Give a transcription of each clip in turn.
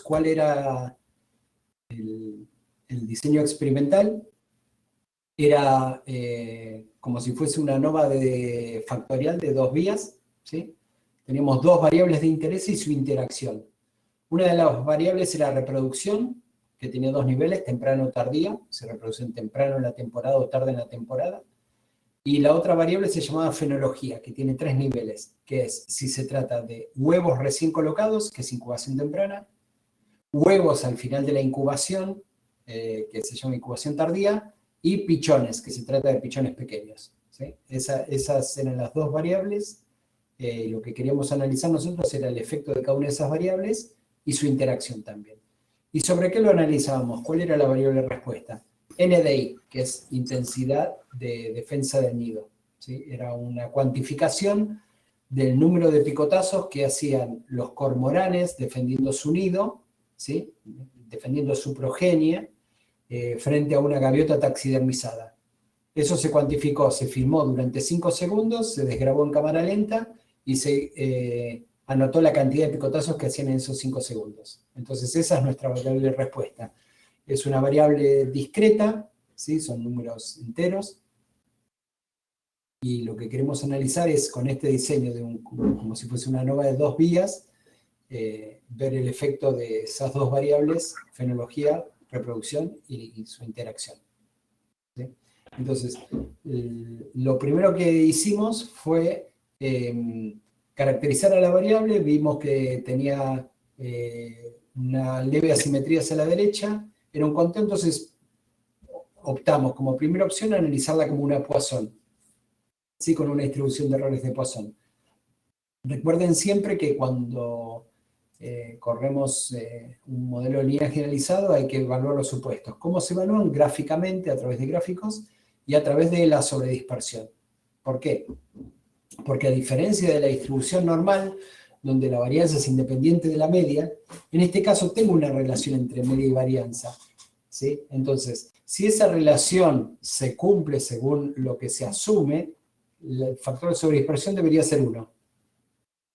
cuál era el diseño experimental. Era como si fuese una ANOVA factorial de 2 vías, ¿sí? Teníamos 2 variables de interés y su interacción. Una de las variables era reproducción, que tenía 2 niveles, temprano o tardía, se reproducen temprano en la temporada o tarde en la temporada. Y la otra variable se llamaba fenología, que tiene 3 niveles, que es si se trata de huevos recién colocados, que es incubación temprana, huevos al final de la incubación, que se llama incubación tardía, y pichones, que se trata de pichones pequeños, ¿sí? Esas eran las 2 variables. Lo que queríamos analizar nosotros era el efecto de cada una de esas variables y su interacción también. ¿Y sobre qué lo analizábamos? ¿Cuál era la variable de respuesta? NDI, que es intensidad de defensa del nido, ¿sí? Era una cuantificación del número de picotazos que hacían los cormoranes defendiendo su nido, ¿sí? Defendiendo su progenie, frente a una gaviota taxidermizada. Eso se cuantificó, se filmó durante 5 segundos, se desgrabó en cámara lenta y se anotó la cantidad de picotazos que hacían en esos 5 segundos. Entonces esa es nuestra variable de respuesta. Es una variable discreta, ¿sí? Son números enteros. Y lo que queremos analizar es, con este diseño, como si fuese una ANOVA de 2 vías, ver el efecto de esas 2 variables, fenología, reproducción y su interacción, ¿sí? Entonces, lo primero que hicimos fue caracterizar a la variable. Vimos que tenía una leve asimetría hacia la derecha, era un conteo, entonces optamos como primera opción a analizarla como una Poisson, ¿sí? Con una distribución de errores de Poisson. Recuerden siempre que cuando corremos un modelo lineal generalizado hay que evaluar los supuestos. ¿Cómo se evalúan? Gráficamente, a través de gráficos y a través de la sobredispersión. ¿Por qué? Porque a diferencia de la distribución normal, donde la varianza es independiente de la media, en este caso tengo una relación entre media y varianza, ¿sí? Entonces, si esa relación se cumple según lo que se asume, el factor de sobredispersión debería ser 1.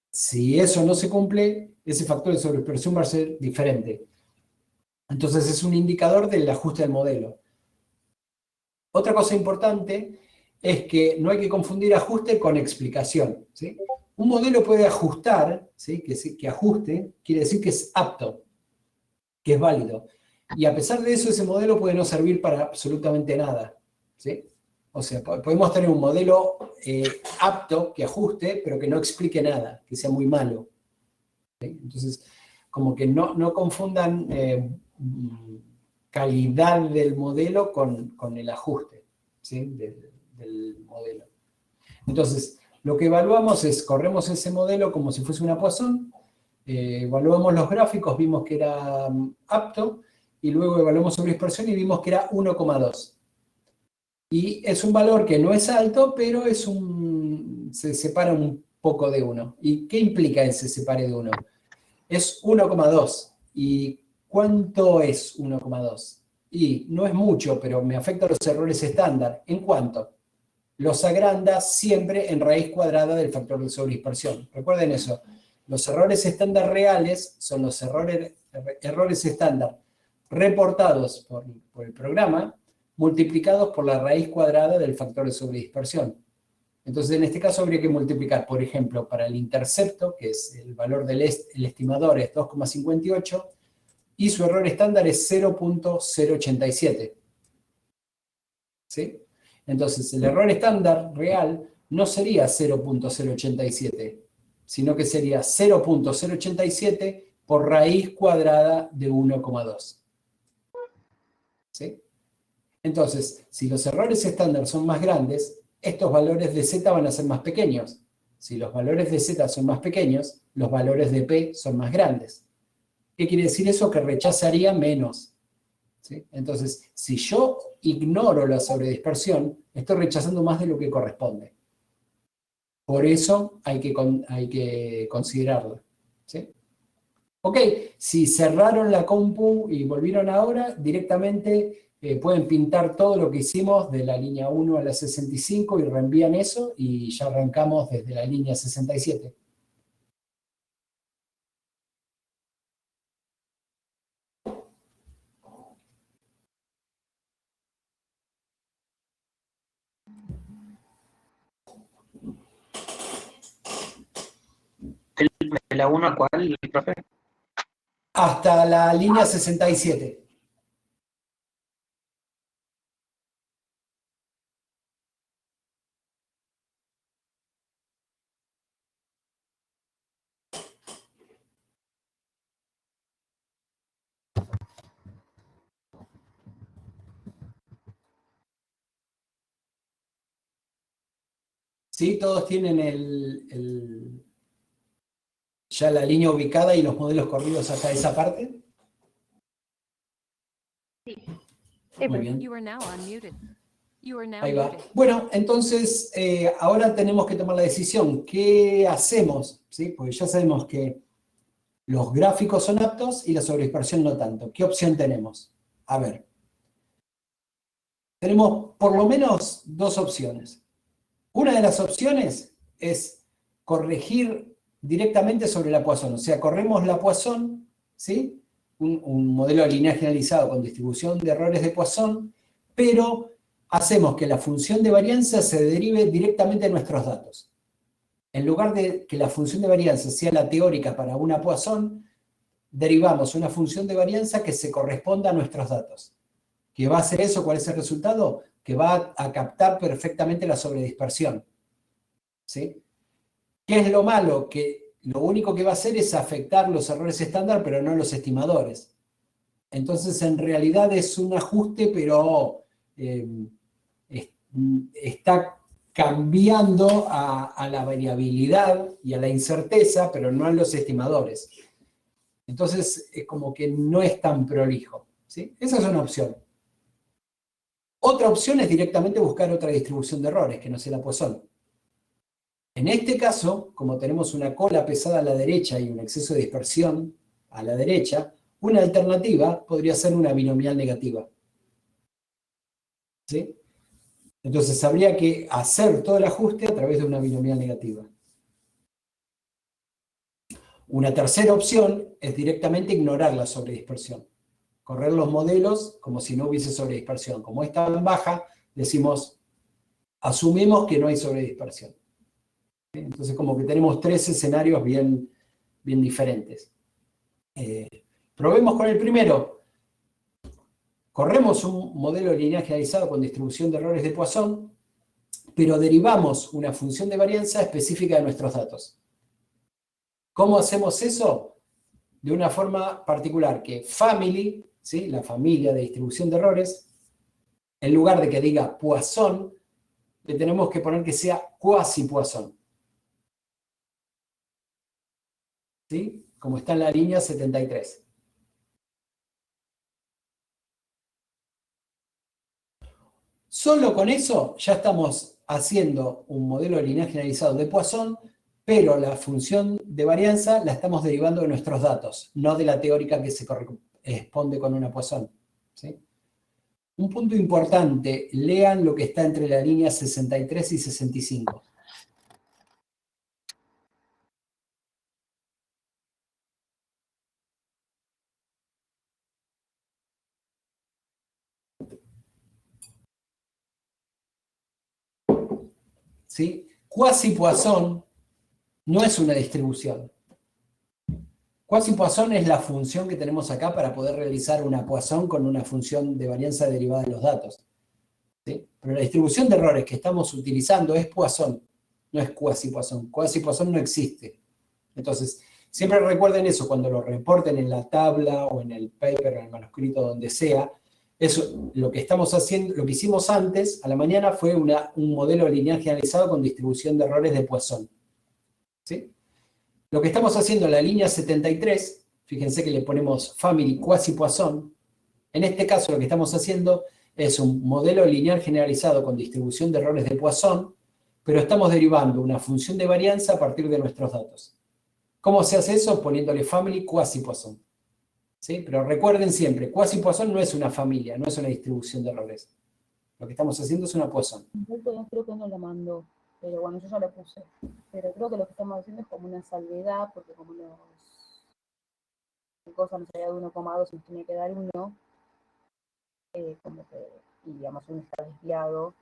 Si eso no se cumple, ese factor de sobredispersión va a ser diferente. Entonces es un indicador del ajuste del modelo. Otra cosa importante es que no hay que confundir ajuste con explicación, ¿sí? Un modelo puede ajustar, ¿sí? Que ajuste quiere decir que es apto, que es válido. Y a pesar de eso, ese modelo puede no servir para absolutamente nada, ¿sí? O sea, podemos tener un modelo apto, que ajuste, pero que no explique nada, que sea muy malo, ¿sí? Entonces, como que no confundan calidad del modelo con el ajuste, ¿sí? del modelo. Entonces, lo que evaluamos es, corremos ese modelo como si fuese una Poisson, evaluamos los gráficos, vimos que era apto, y luego evaluamos sobredispersión y vimos que era 1,2. Y es un valor que no es alto, pero se separa un poco de 1. ¿Y qué implica ese separe de 1? Es 1,2. ¿Y cuánto es 1,2? Y no es mucho, pero me afecta a los errores estándar. ¿En cuánto? Los agranda siempre en raíz cuadrada del factor de sobredispersión. Recuerden eso. Los errores estándar reales son los errores estándar reportados por el programa, multiplicados por la raíz cuadrada del factor de sobredispersión. Entonces, en este caso habría que multiplicar, por ejemplo, para el intercepto, que es el valor del estimador es 2,58, y su error estándar es 0,087. ¿Sí? Entonces, el error estándar real no sería 0,087, sino que sería 0,087 por raíz cuadrada de 1,2. ¿Sí? Entonces, si los errores estándar son más grandes, estos valores de z van a ser más pequeños. Si los valores de z son más pequeños, los valores de p son más grandes. ¿Qué quiere decir eso? Que rechazaría menos, ¿sí? Entonces, si yo ignoro la sobredispersión, estoy rechazando más de lo que corresponde. Por eso hay que considerarlo, ¿sí? Ok, si cerraron la compu y volvieron ahora, directamente pueden pintar todo lo que hicimos de la línea 1 a la 65 y reenvían eso y ya arrancamos desde la línea 67. la 1 a cuál, profe? Hasta la línea 67. ¿Sí? Todos tienen ya la línea ubicada y los modelos corridos hasta esa parte. Muy bien. Ahí va. Bueno, entonces ahora tenemos que tomar la decisión. ¿Qué hacemos? ¿Sí? Porque ya sabemos que los gráficos son aptos y la sobredispersión no tanto. ¿Qué opción tenemos? A ver. Tenemos por lo menos dos opciones. Una de las opciones es corregir directamente sobre la Poisson. O sea, corremos la Poisson, ¿sí? Un modelo lineal generalizado con distribución de errores de Poisson, pero hacemos que la función de varianza se derive directamente de nuestros datos. En lugar de que la función de varianza sea la teórica para una Poisson, derivamos una función de varianza que se corresponda a nuestros datos. ¿Qué va a hacer eso? ¿Cuál es el resultado? Que va a captar perfectamente la sobredispersión. ¿Sí? ¿Qué es lo malo? Que lo único que va a hacer es afectar los errores estándar, pero no los estimadores. Entonces, en realidad es un ajuste, pero está cambiando a la variabilidad y a la incerteza, pero no a los estimadores. Entonces, es como que no es tan prolijo. ¿Sí? Esa es una opción. Otra opción es directamente buscar otra distribución de errores, que no sea la Poisson. En este caso, como tenemos una cola pesada a la derecha y un exceso de dispersión a la derecha, una alternativa podría ser una binomial negativa. ¿Sí? Entonces habría que hacer todo el ajuste a través de una binomial negativa. Una tercera opción es directamente ignorar la sobredispersión. Correr los modelos como si no hubiese sobredispersión. Como es tan baja, decimos, asumimos que no hay sobredispersión. Entonces como que tenemos tres escenarios bien diferentes. Probemos con el primero. Corremos un modelo lineal generalizado con distribución de errores de Poisson, pero derivamos una función de varianza específica de nuestros datos. ¿Cómo hacemos eso? De una forma particular, que family, ¿sí? La familia de distribución de errores, en lugar de que diga Poisson, le tenemos que poner que sea quasi-Poisson. ¿Sí? Como está en la línea 73. Solo con eso ya estamos haciendo un modelo lineal generalizado de Poisson, pero la función de varianza la estamos derivando de nuestros datos, no de la teórica que se corresponde con una Poisson. ¿Sí? Un punto importante, lean lo que está entre la línea 63 y 65. ¿Sí? Quasi-Poisson no es una distribución. Quasi-Poisson es la función que tenemos acá para poder realizar una Poisson con una función de varianza derivada de los datos. ¿Sí? Pero la distribución de errores que estamos utilizando es Poisson, no es quasi-Poisson. Quasi-Poisson no existe. Entonces, siempre recuerden eso cuando lo reporten en la tabla o en el paper o en el manuscrito, donde sea. Eso, lo que estamos haciendo, lo que hicimos antes, a la mañana, fue un modelo lineal generalizado con distribución de errores de Poisson. ¿Sí? Lo que estamos haciendo en la línea 73, fíjense que le ponemos family quasi-Poisson. En este caso, lo que estamos haciendo es un modelo lineal generalizado con distribución de errores de Poisson, pero estamos derivando una función de varianza a partir de nuestros datos. ¿Cómo se hace eso? Poniéndole family quasi-Poisson. ¿Sí? Pero recuerden siempre, quasi-Poisson no es una familia, no es una distribución de errores. Lo que estamos haciendo es una Poisson. Creo que no lo mandó, pero bueno, yo ya lo puse. Pero creo que lo que estamos haciendo es como una salvedad, porque como los cosas nos salía de 1,2 y nos tiene que dar 1, como que, y digamos, uno está desviado,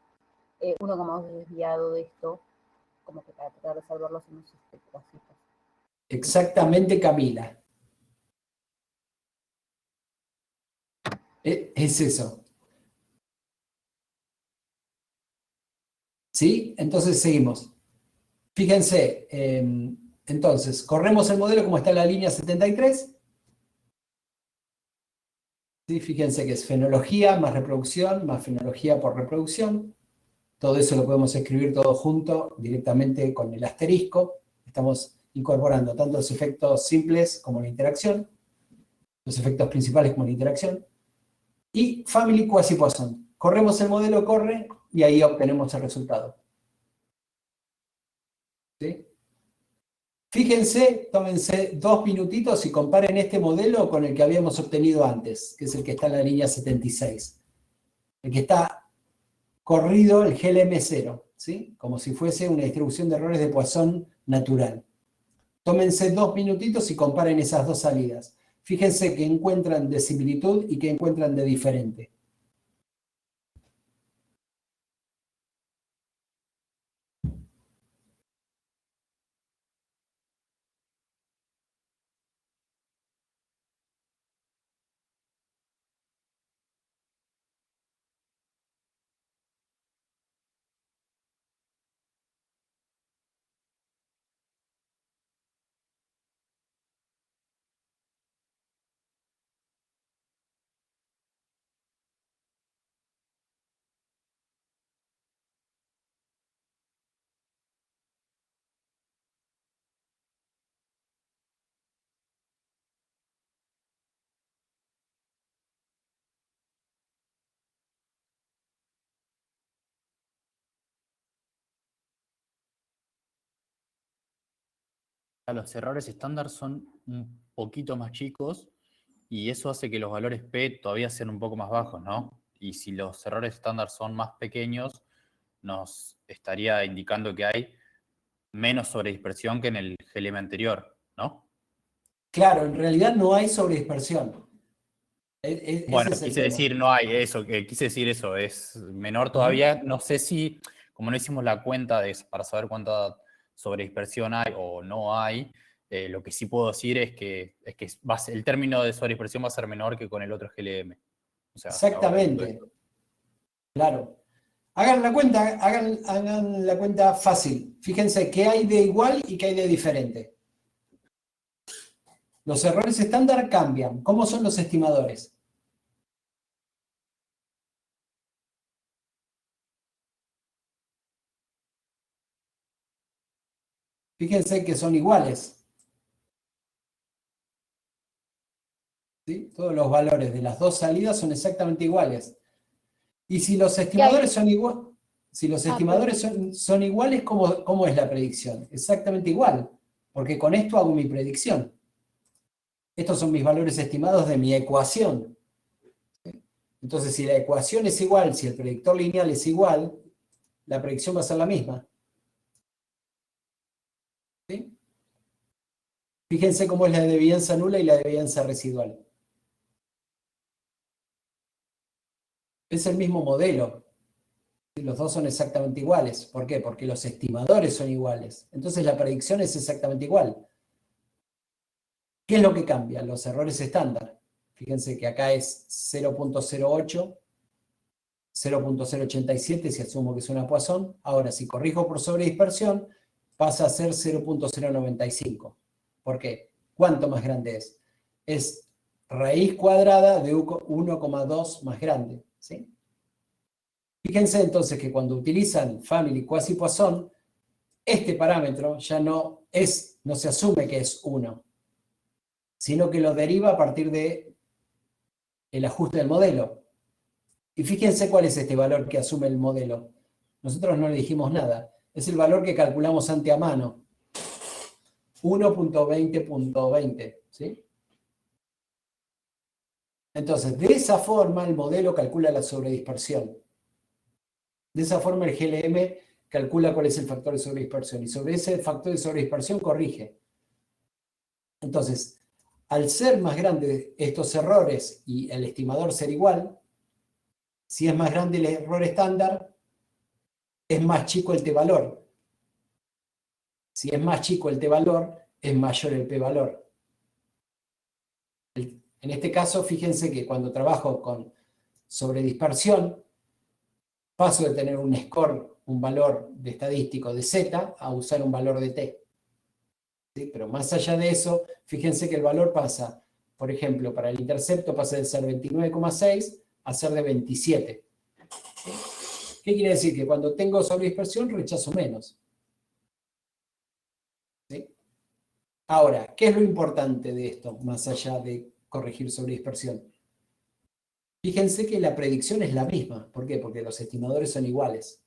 1,2 es desviado de esto, como que para tratar de salvarlo hacemos este pedacito. Exactamente, Camila. Es eso. ¿Sí? Entonces seguimos. Fíjense, entonces, corremos el modelo como está en la línea 73. ¿Sí? Fíjense que es fenología más reproducción más fenología por reproducción. Todo eso lo podemos escribir todo junto directamente con el asterisco. Estamos incorporando tanto los efectos simples como la interacción, los efectos principales como la interacción. Y family quasi-Poisson. Corremos el modelo, corre, y ahí obtenemos el resultado. ¿Sí? Fíjense, tómense 2 minutitos y comparen este modelo con el que habíamos obtenido antes, que es el que está en la línea 76. El que está corrido el GLM0, ¿sí? Como si fuese una distribución de errores de Poisson natural. Tómense 2 minutitos y comparen esas dos salidas. Fíjense qué encuentran de similitud y qué encuentran de diferente. Los errores estándar son un poquito más chicos y eso hace que los valores P todavía sean un poco más bajos, ¿no? Y si los errores estándar son más pequeños, nos estaría indicando que hay menos sobredispersión que en el GLM anterior, ¿no? Claro, en realidad no hay sobredispersión. Bueno, Ese es el quise tema. decir, no hay eso, quise decir eso, es menor todavía. No sé si, como no hicimos la cuenta para saber cuánta sobredispersión hay o no hay, lo que sí puedo decir es que el término de sobredispersión va a ser menor que con el otro GLM. O sea, ahora viendo Exactamente, esto. claro. Hagan la cuenta fácil. Fíjense qué hay de igual y qué hay de diferente. Los errores estándar cambian. ¿Cómo son los estimadores? Fíjense que son iguales. ¿Sí? Todos los valores de las dos salidas son exactamente iguales. Y si los estimadores son iguales, si los estimadores son iguales, ¿cómo es la predicción? Exactamente igual, porque con esto hago mi predicción. Estos son mis valores estimados de mi ecuación. Entonces, si la ecuación es igual, si el predictor lineal es igual, la predicción va a ser la misma. ¿Sí? Fíjense cómo es la devianza nula y la devianza residual. Es el mismo modelo. Los dos son exactamente iguales. ¿Por qué? Porque los estimadores son iguales. Entonces la predicción es exactamente igual. ¿Qué es lo que cambia? Los errores estándar. Fíjense que acá es 0.08, 0.087 si asumo que es una Poisson. Ahora, si corrijo por sobredispersión, pasa a ser 0.095. ¿Por qué? ¿Cuánto más grande es? Es raíz cuadrada de 1,2 más grande. ¿Sí? Fíjense entonces que cuando utilizan family quasi-Poisson, este parámetro ya no se asume que es 1, sino que lo deriva a partir de el ajuste del modelo. Y fíjense cuál es este valor que asume el modelo. Nosotros no le dijimos nada. Es el valor que calculamos ante a mano. 1.20.20. ¿Sí? Entonces, de esa forma el modelo calcula la sobredispersión. De esa forma el GLM calcula cuál es el factor de sobredispersión. Y sobre ese factor de sobredispersión corrige. Entonces, al ser más grandes estos errores y el estimador ser igual, si es más grande el error estándar, es más chico el t-valor. Si es más chico el t-valor, es mayor el p-valor. En este caso, fíjense que cuando trabajo con sobredispersión, paso de tener un score, un valor de estadístico de z, a usar un valor de t. ¿Sí? Pero más allá de eso, fíjense que el valor pasa, por ejemplo, para el intercepto pasa de ser 29,6 a ser de 27. ¿Sí? ¿Qué quiere decir? Que cuando tengo sobredispersión rechazo menos. ¿Sí? Ahora, ¿qué es lo importante de esto, más allá de corregir sobredispersión? Fíjense que la predicción es la misma. ¿Por qué? Porque los estimadores son iguales.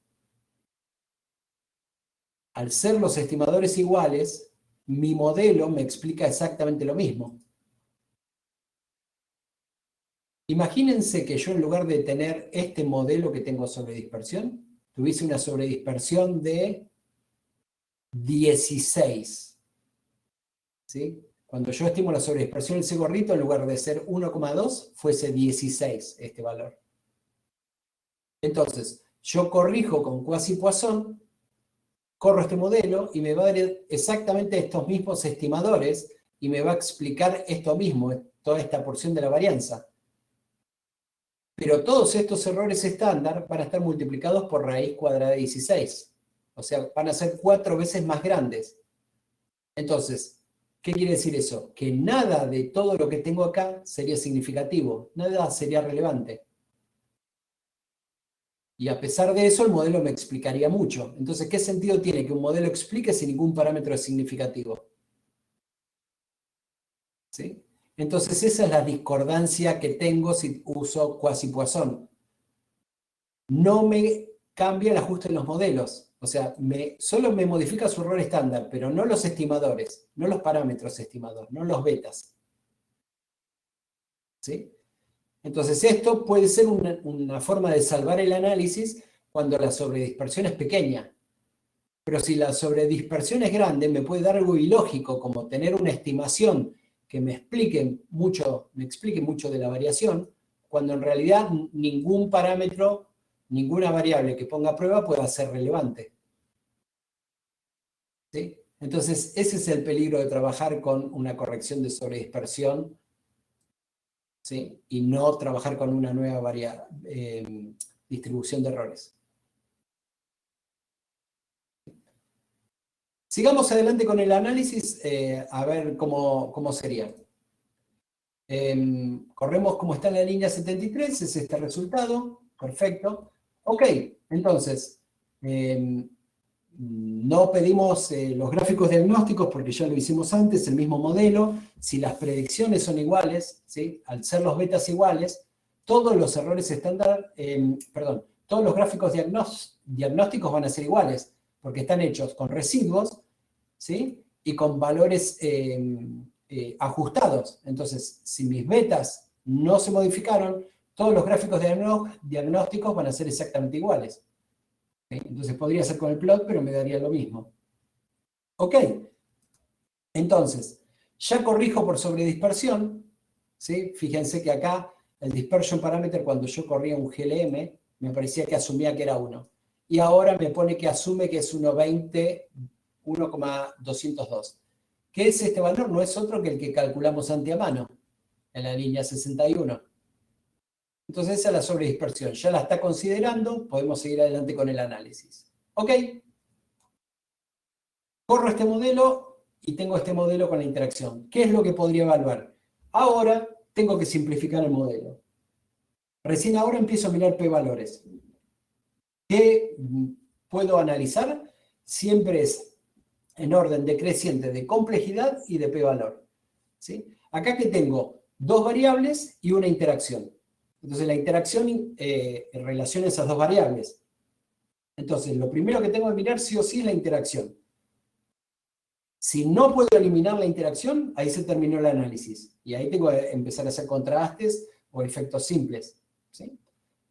Al ser los estimadores iguales, mi modelo me explica exactamente lo mismo. Imagínense que yo, en lugar de tener este modelo que tengo sobre dispersión, tuviese una sobredispersión de 16. ¿Sí? Cuando yo estimo la sobredispersión de ese gorrito, en lugar de ser 1,2, fuese 16 este valor. Entonces, yo corrijo con Quasi-Poisson, corro este modelo y me va a dar exactamente estos mismos estimadores y me va a explicar esto mismo, toda esta porción de la varianza. Pero todos estos errores estándar van a estar multiplicados por raíz cuadrada de 16. O sea, van a ser 4 veces más grandes. Entonces, ¿qué quiere decir eso? Que nada de todo lo que tengo acá sería significativo, nada sería relevante. Y a pesar de eso, el modelo me explicaría mucho. Entonces, ¿qué sentido tiene que un modelo explique si ningún parámetro es significativo? ¿Sí? Entonces, esa es la discordancia que tengo si uso Quasi-Poisson. No me cambia el ajuste en los modelos. O sea, solo me modifica su error estándar, pero no los estimadores, no los parámetros estimadores, no los betas. ¿Sí? Entonces, esto puede ser una forma de salvar el análisis cuando la sobredispersión es pequeña. Pero si la sobredispersión es grande, me puede dar algo ilógico, como tener una estimación que me explique mucho de la variación, cuando en realidad ningún parámetro, ninguna variable que ponga a prueba pueda ser relevante. ¿Sí? Entonces, ese es el peligro de trabajar con una corrección de sobredispersión, ¿sí? Y no trabajar con una nueva distribución de errores. Sigamos adelante con el análisis, a ver cómo sería. Corremos como está en la línea 73, es este resultado, perfecto. Ok, entonces, no pedimos los gráficos diagnósticos porque ya lo hicimos antes, el mismo modelo. Si las predicciones son iguales, ¿sí? Al ser los betas iguales, todos los errores estándar, todos los gráficos diagnósticos van a ser iguales, porque están hechos con residuos, ¿sí? Y con valores ajustados. Entonces, si mis betas no se modificaron, todos los gráficos diagnósticos van a ser exactamente iguales. ¿Sí? Entonces podría ser con el plot, pero me daría lo mismo. Ok. Entonces, ya corrijo por sobredispersión, ¿sí? Fíjense que acá el dispersion parameter, cuando yo corría un GLM, me parecía que asumía que era 1. Y ahora me pone que asume que es 1,202. ¿Qué es este valor? No es otro que el que calculamos antemano, en la línea 61. Entonces esa es la sobredispersión. Ya la está considerando, podemos seguir adelante con el análisis. ¿Ok? Corro este modelo y tengo este modelo con la interacción. ¿Qué es lo que podría evaluar? Ahora tengo que simplificar el modelo. Recién ahora empiezo a mirar p-valores. ¿Qué puedo analizar? Siempre es en orden decreciente de complejidad y de p-valor. ¿Sí? Acá que tengo dos variables y una interacción. Entonces la interacción relaciona esas dos variables. Entonces lo primero que tengo que mirar sí o sí es la interacción. Si no puedo eliminar la interacción, ahí se terminó el análisis. Y ahí tengo que empezar a hacer contrastes o efectos simples. ¿Sí?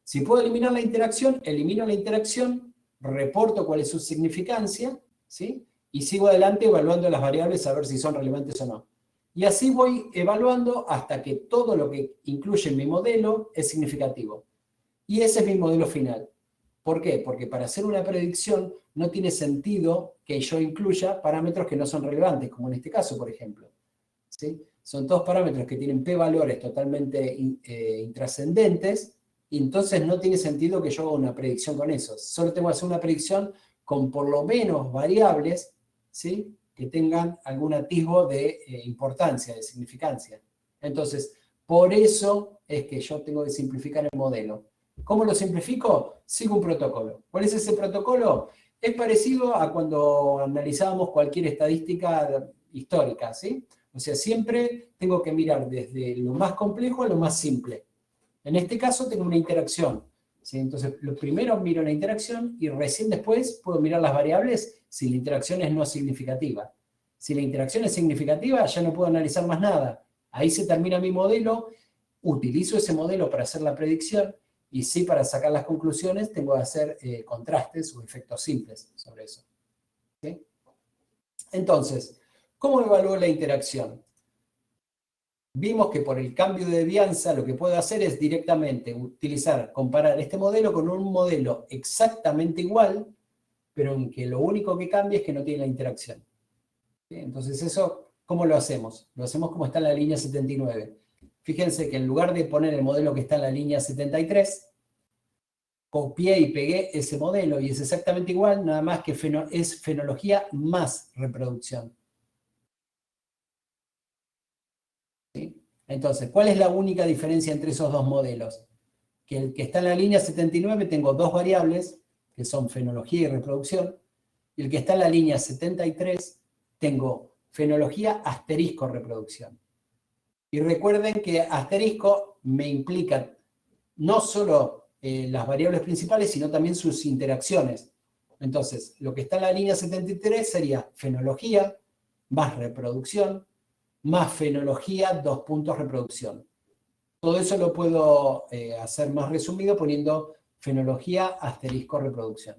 Si puedo eliminar la interacción, elimino la interacción, reporto cuál es su significancia, ¿sí? Y sigo adelante evaluando las variables a ver si son relevantes o no. Y así voy evaluando hasta que todo lo que incluye en mi modelo es significativo. Y ese es mi modelo final. ¿Por qué? Porque para hacer una predicción no tiene sentido que yo incluya parámetros que no son relevantes, como en este caso, por ejemplo. ¿Sí? Son todos parámetros que tienen p-valores totalmente intrascendentes, y entonces no tiene sentido que yo haga una predicción con eso. Solo tengo que hacer una predicción con por lo menos variables, ¿sí?, que tengan algún atisbo de importancia, de significancia. Entonces, por eso es que yo tengo que simplificar el modelo. ¿Cómo lo simplifico? Sigo un protocolo. ¿Cuál es ese protocolo? Es parecido a cuando analizábamos cualquier estadística histórica, ¿sí? O sea, siempre tengo que mirar desde lo más complejo a lo más simple. En este caso tengo una interacción, ¿sí? Entonces, lo primero miro la interacción y recién después puedo mirar las variables si la interacción es no significativa. Si la interacción es significativa, ya no puedo analizar más nada. Ahí se termina mi modelo, utilizo ese modelo para hacer la predicción, y sí, para sacar las conclusiones tengo que hacer contrastes o efectos simples sobre eso. ¿Sí? Entonces, ¿cómo evalúo la interacción? Vimos que por el cambio de devianza lo que puedo hacer es directamente comparar este modelo con un modelo exactamente igual, pero en que lo único que cambia es que no tiene la interacción. ¿Sí? Entonces eso, ¿cómo lo hacemos? Lo hacemos como está en la línea 79. Fíjense que en lugar de poner el modelo que está en la línea 73, copié y pegué ese modelo y es exactamente igual, nada más que es fenología más reproducción. ¿Sí? Entonces, ¿cuál es la única diferencia entre esos dos modelos? Que el que está en la línea 79 tengo dos variables, que son fenología y reproducción, y el que está en la línea 73 tengo fenología asterisco reproducción. Y recuerden que asterisco me implica no solo las variables principales, sino también sus interacciones. Entonces, lo que está en la línea 73 sería fenología más reproducción, más fenología, dos puntos reproducción. Todo eso lo puedo hacer más resumido poniendo fenología asterisco reproducción.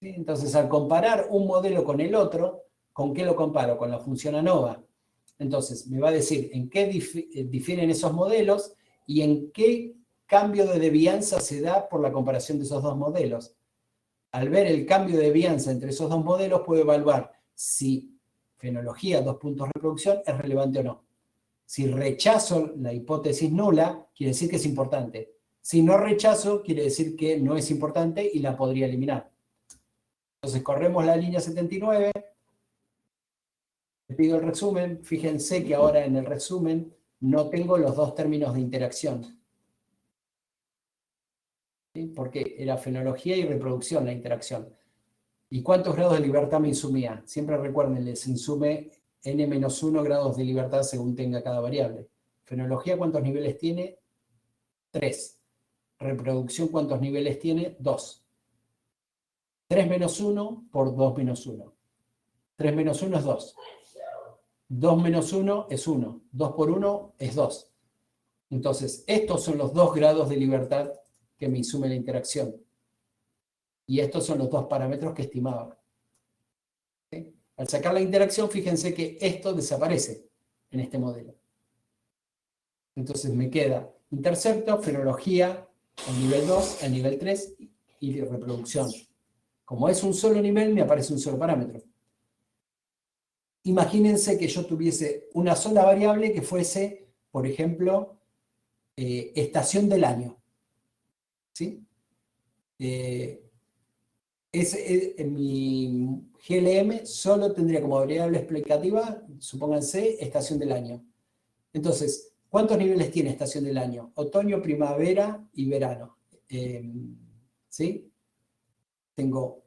¿Sí? Entonces, al comparar un modelo con el otro, ¿con qué lo comparo? Con la función ANOVA. Entonces, me va a decir en qué difieren esos modelos y en qué cambio de devianza se da por la comparación de esos dos modelos. Al ver el cambio de devianza entre esos dos modelos, puedo evaluar si fenología, dos puntos reproducción, es relevante o no. Si rechazo la hipótesis nula, quiere decir que es importante. Si no rechazo, quiere decir que no es importante y la podría eliminar. Entonces corremos la línea 79, les pido el resumen. Fíjense que ahora en el resumen no tengo los dos términos de interacción. ¿Sí? Porque era fenología y reproducción la interacción. ¿Y cuántos grados de libertad me insumía? Siempre recuerden, les insume n-1 grados de libertad según tenga cada variable. Fenología, ¿cuántos niveles tiene? 3. Reproducción, ¿cuántos niveles tiene? 2. 3 menos 1 por 2 menos 1. 3 menos 1 es 2. 2 menos 1 es 1. 2 por 1 es 2. Entonces, estos son los 2 grados de libertad que me insume la interacción. Y estos son los dos parámetros que estimaba. ¿Sí? Al sacar la interacción, fíjense que esto desaparece en este modelo. Entonces me queda intercepto, fenología, el nivel 2, el nivel 3 y reproducción. Como es un solo nivel, me aparece un solo parámetro. Imagínense que yo tuviese una sola variable que fuese, por ejemplo, estación del año. ¿Sí? En mi GLM solo tendría como variable explicativa, supónganse, estación del año. Entonces, ¿cuántos niveles tiene estación del año? Otoño, primavera y verano. ¿Sí? Tengo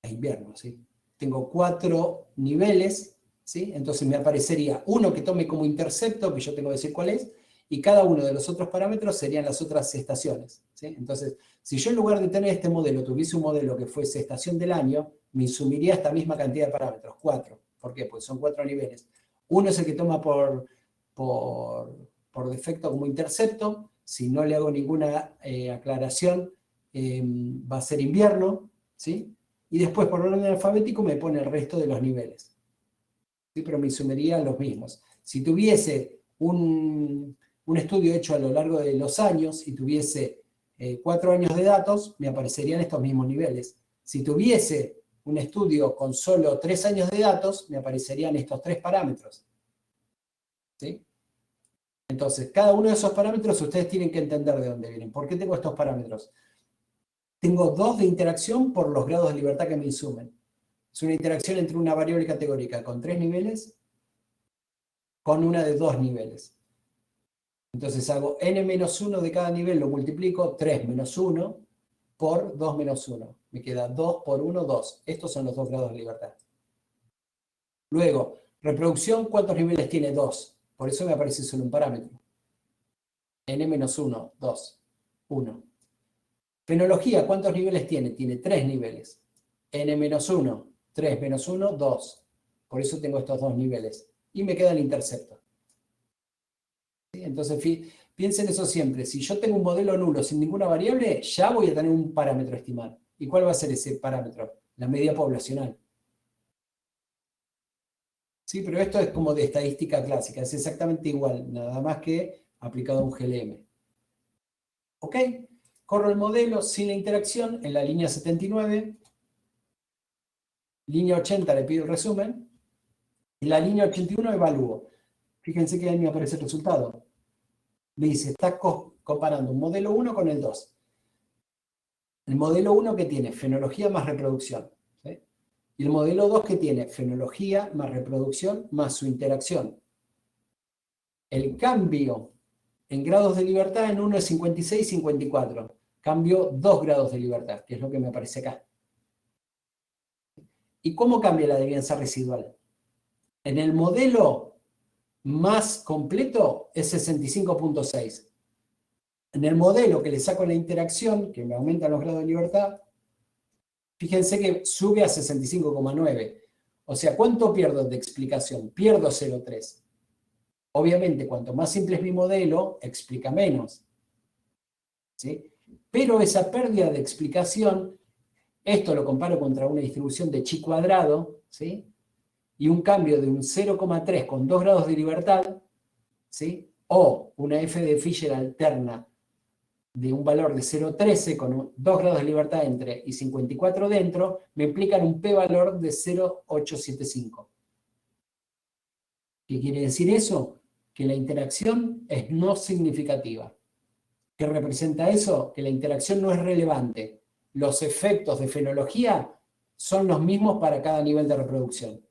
invierno, ¿sí? Tengo 4 niveles, ¿sí? Entonces me aparecería uno que tome como intercepto, que yo tengo que decir cuál es, y cada uno de los otros parámetros serían las otras estaciones, ¿sí? Entonces, si yo en lugar de tener este modelo, tuviese un modelo que fuese estación del año, me insumiría esta misma cantidad de parámetros, 4. ¿Por qué? Pues son 4 niveles. Uno es el que toma por defecto como intercepto. Si no le hago ninguna aclaración, va a ser invierno, ¿sí? Y después, por orden alfabético, me pone el resto de los niveles. ¿Sí? Pero me insumirían los mismos. Si tuviese un estudio hecho a lo largo de los años y tuviese 4 años de datos, me aparecerían estos mismos niveles. Si tuviese un estudio con solo 3 años de datos, me aparecerían estos 3 parámetros. ¿Sí? Entonces, cada uno de esos parámetros ustedes tienen que entender de dónde vienen. ¿Por qué tengo estos parámetros? Tengo 2 de interacción por los grados de libertad que me insumen. Es una interacción entre una variable categórica con 3 niveles con una de 2 niveles. Entonces hago n-1 de cada nivel, lo multiplico, 3 menos 1 por 2 menos 1. Me queda 2 por 1, 2. Estos son los 2 grados de libertad. Luego, reproducción, ¿cuántos niveles tiene? 2. Por eso me aparece solo un parámetro. n-1, 2, 1. Fenología, ¿cuántos niveles tiene? Tiene 3 niveles. n-1, 3 menos 1, 2. Por eso tengo estos 2 niveles. Y me queda el intercepto. ¿Sí? Entonces, piensen eso siempre. Si yo tengo un modelo nulo sin ninguna variable, ya voy a tener un parámetro estimado. ¿Y cuál va a ser ese parámetro? La media poblacional. Sí, pero esto es como de estadística clásica. Es exactamente igual, nada más que aplicado a un GLM. ¿Ok? Corro el modelo sin la interacción en la línea 79. Línea 80 le pido el resumen. Y la línea 81 evalúo. Fíjense que ahí me aparece el resultado. Me dice, está comparando un modelo 1 con el 2. El modelo 1 que tiene fenología más reproducción. ¿Sí? Y el modelo 2 que tiene fenología más reproducción más su interacción. El cambio en grados de libertad en uno es 56 y 54. Cambio 2 grados de libertad, que es lo que me aparece acá. ¿Y cómo cambia la varianza residual? En el modelo más completo es 65.6. En el modelo que le saco la interacción, que me aumenta los grados de libertad, fíjense que sube a 65,9. O sea, ¿cuánto pierdo de explicación? Pierdo 0,3. Obviamente, cuanto más simple es mi modelo, explica menos. ¿Sí? Pero esa pérdida de explicación, esto lo comparo contra una distribución de chi cuadrado, ¿sí? Y un cambio de un 0,3 con 2 grados de libertad, ¿sí? O una f de Fisher alterna de un valor de 0,13 con 2 grados de libertad entre y 54 dentro, me implican un p-valor de 0,875. ¿Qué quiere decir eso? Que la interacción es no significativa. ¿Qué representa eso? Que la interacción no es relevante. Los efectos de fenología son los mismos para cada nivel de reproducción.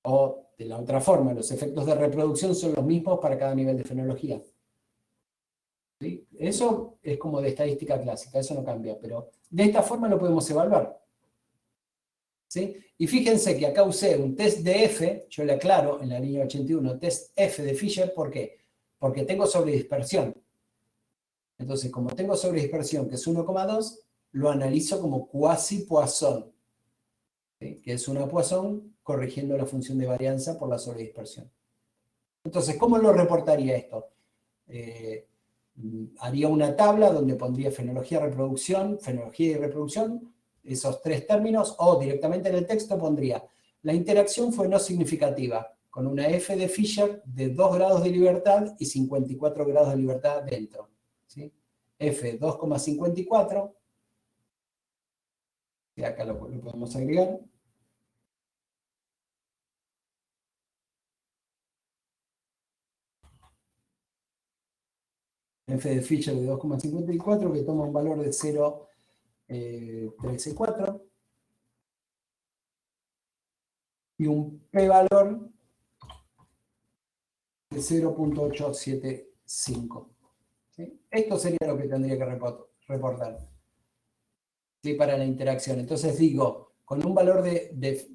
O, de la otra forma, los efectos de reproducción son los mismos para cada nivel de fenología. ¿Sí? Eso es como de estadística clásica, eso no cambia, pero de esta forma lo podemos evaluar. ¿Sí? Y fíjense que acá usé un test de F, yo le aclaro en la línea 81, test F de Fisher, ¿por qué? Porque tengo sobredispersión. Entonces, como tengo sobredispersión, que es 1,2, lo analizo como quasi-Poisson, ¿sí? Que es una Poisson corrigiendo la función de varianza por la sobredispersión. Entonces, ¿cómo lo reportaría esto? Haría una tabla donde pondría fenología y reproducción, esos 3 términos, o directamente en el texto pondría, la interacción fue no significativa, con una F de Fisher de 2 grados de libertad y 54 grados de libertad dentro. ¿Sí? F 2,54, y acá lo podemos agregar. F de Fisher de 2,54, que toma un valor de 0,134. Y un p-valor de 0,875. ¿Sí? Esto sería lo que tendría que reportar, ¿sí? Para la interacción. Entonces digo, con un valor de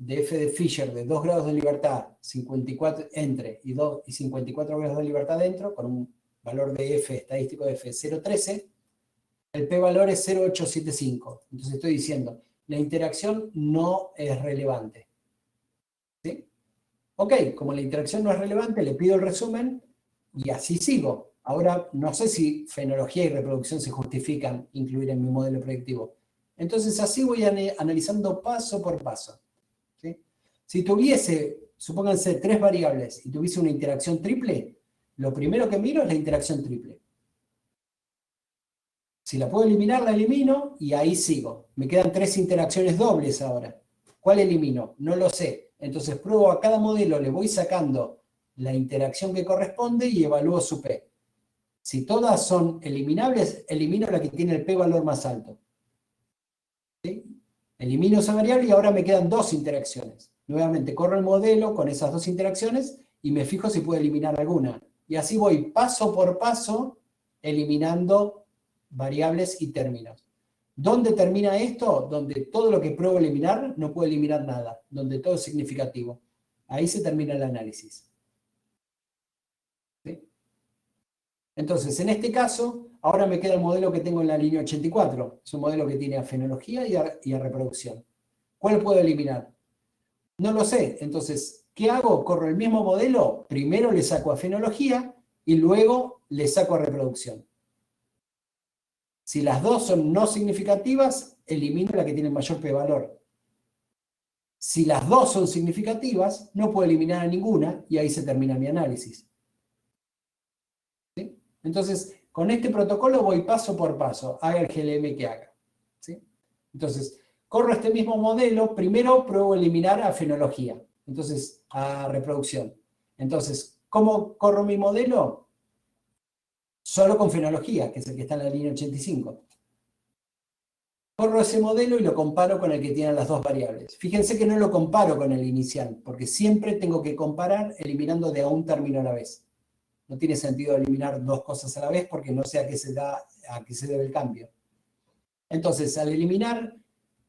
f de Fisher de 2 grados de libertad 54 entre y 54 grados de libertad dentro, con un valor de f estadístico de f 0,13, el p-valor es 0,875. Entonces estoy diciendo, la interacción no es relevante. ¿Sí? Ok, como la interacción no es relevante, le pido el resumen y así sigo. Ahora, no sé si fenología y reproducción se justifican incluir en mi modelo predictivo. Entonces, así voy analizando paso por paso. ¿Sí? Si tuviese, supónganse, 3 variables y tuviese una interacción triple, lo primero que miro es la interacción triple. Si la puedo eliminar, la elimino y ahí sigo. Me quedan 3 interacciones dobles ahora. ¿Cuál elimino? No lo sé. Entonces pruebo a cada modelo, le voy sacando la interacción que corresponde y evalúo su P. Si todas son eliminables, elimino la que tiene el p-valor más alto. ¿Sí? Elimino esa variable y ahora me quedan 2 interacciones. Nuevamente corro el modelo con esas 2 interacciones y me fijo si puedo eliminar alguna. Y así voy paso por paso eliminando variables y términos. ¿Dónde termina esto? Donde todo lo que pruebo eliminar no puedo eliminar nada. Donde todo es significativo. Ahí se termina el análisis. ¿Sí? Entonces, en este caso, ahora me queda el modelo que tengo en la línea 84. Es un modelo que tiene a fenología y a reproducción. ¿Cuál puedo eliminar? No lo sé. Entonces, ¿qué hago? Corro el mismo modelo, primero le saco a fenología y luego le saco a reproducción. Si las dos son no significativas, elimino la que tiene el mayor p-valor. Si las dos son significativas, no puedo eliminar a ninguna y ahí se termina mi análisis. ¿Sí? Entonces, con este protocolo voy paso por paso, haga el GLM que haga. ¿Sí? Entonces, corro este mismo modelo, primero pruebo eliminar a fenología, entonces a reproducción. Entonces, ¿cómo corro mi modelo? Solo con fenología, que es el que está en la línea 85. Corro ese modelo y lo comparo con el que tiene las 2 variables. Fíjense que no lo comparo con el inicial, porque siempre tengo que comparar eliminando de a un término a la vez. No tiene sentido eliminar 2 cosas a la vez porque no sé a qué se debe el cambio. Entonces, al eliminar,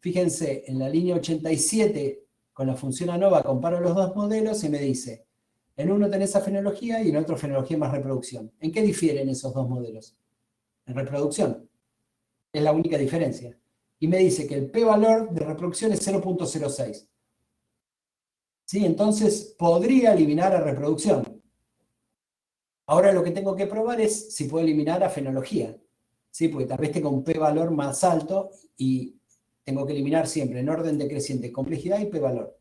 fíjense, en la línea 87, con la función ANOVA, comparo los 2 modelos y me dice, en uno tenés a fenología y en otro fenología más reproducción. ¿En qué difieren esos 2 modelos? En reproducción. Es la única diferencia. Y me dice que el p-valor de reproducción es 0.06. ¿Sí? Entonces, podría eliminar a reproducción. Ahora lo que tengo que probar es si puedo eliminar a fenología. ¿Sí? Porque tal vez tenga un p-valor más alto y tengo que eliminar siempre en orden decreciente complejidad y p-valor.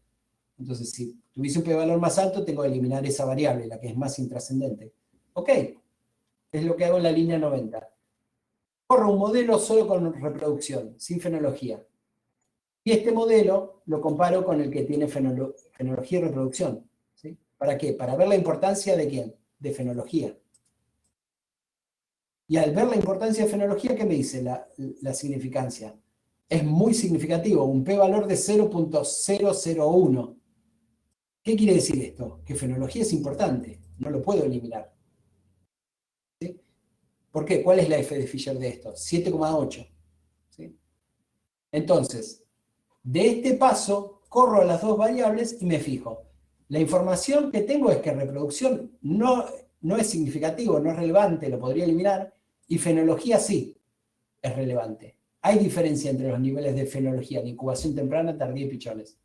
Entonces, si tuviese un p-valor más alto, tengo que eliminar esa variable, la que es más intrascendente. Ok, es lo que hago en la línea 90. Corro un modelo solo con reproducción, sin fenología. Y este modelo lo comparo con el que tiene fenología y reproducción. ¿Sí? ¿Para qué? Para ver la importancia de quién, de fenología. Y al ver la importancia de fenología, ¿qué me dice la significancia? Es muy significativo, un p-valor de 0.001. ¿Qué quiere decir esto? Que fenología es importante, no lo puedo eliminar. ¿Sí? ¿Por qué? ¿Cuál es la F de Fisher de esto? 7,8. ¿Sí? Entonces, de este paso, corro a las 2 variables y me fijo. La información que tengo es que reproducción no es significativo, no es relevante, lo podría eliminar, y fenología sí es relevante. Hay diferencia entre los niveles de fenología en incubación temprana, tardía y pichones.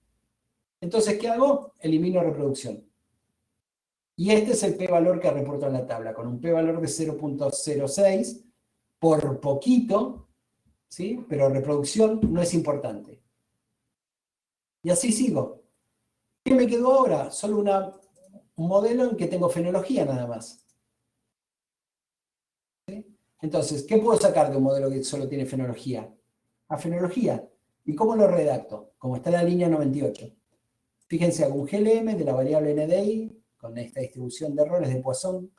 Entonces, ¿qué hago? Elimino reproducción. Y este es el p-valor que reporto en la tabla, con un p-valor de 0.06, por poquito, ¿sí? Pero reproducción no es importante. Y así sigo. ¿Qué me quedó ahora? Solo un modelo en que tengo fenología nada más. ¿Sí? Entonces, ¿qué puedo sacar de un modelo que solo tiene fenología? A fenología. ¿Y cómo lo redacto? Como está en la línea 98. Fíjense, hago un GLM de la variable NDI, con esta distribución de errores de Poisson,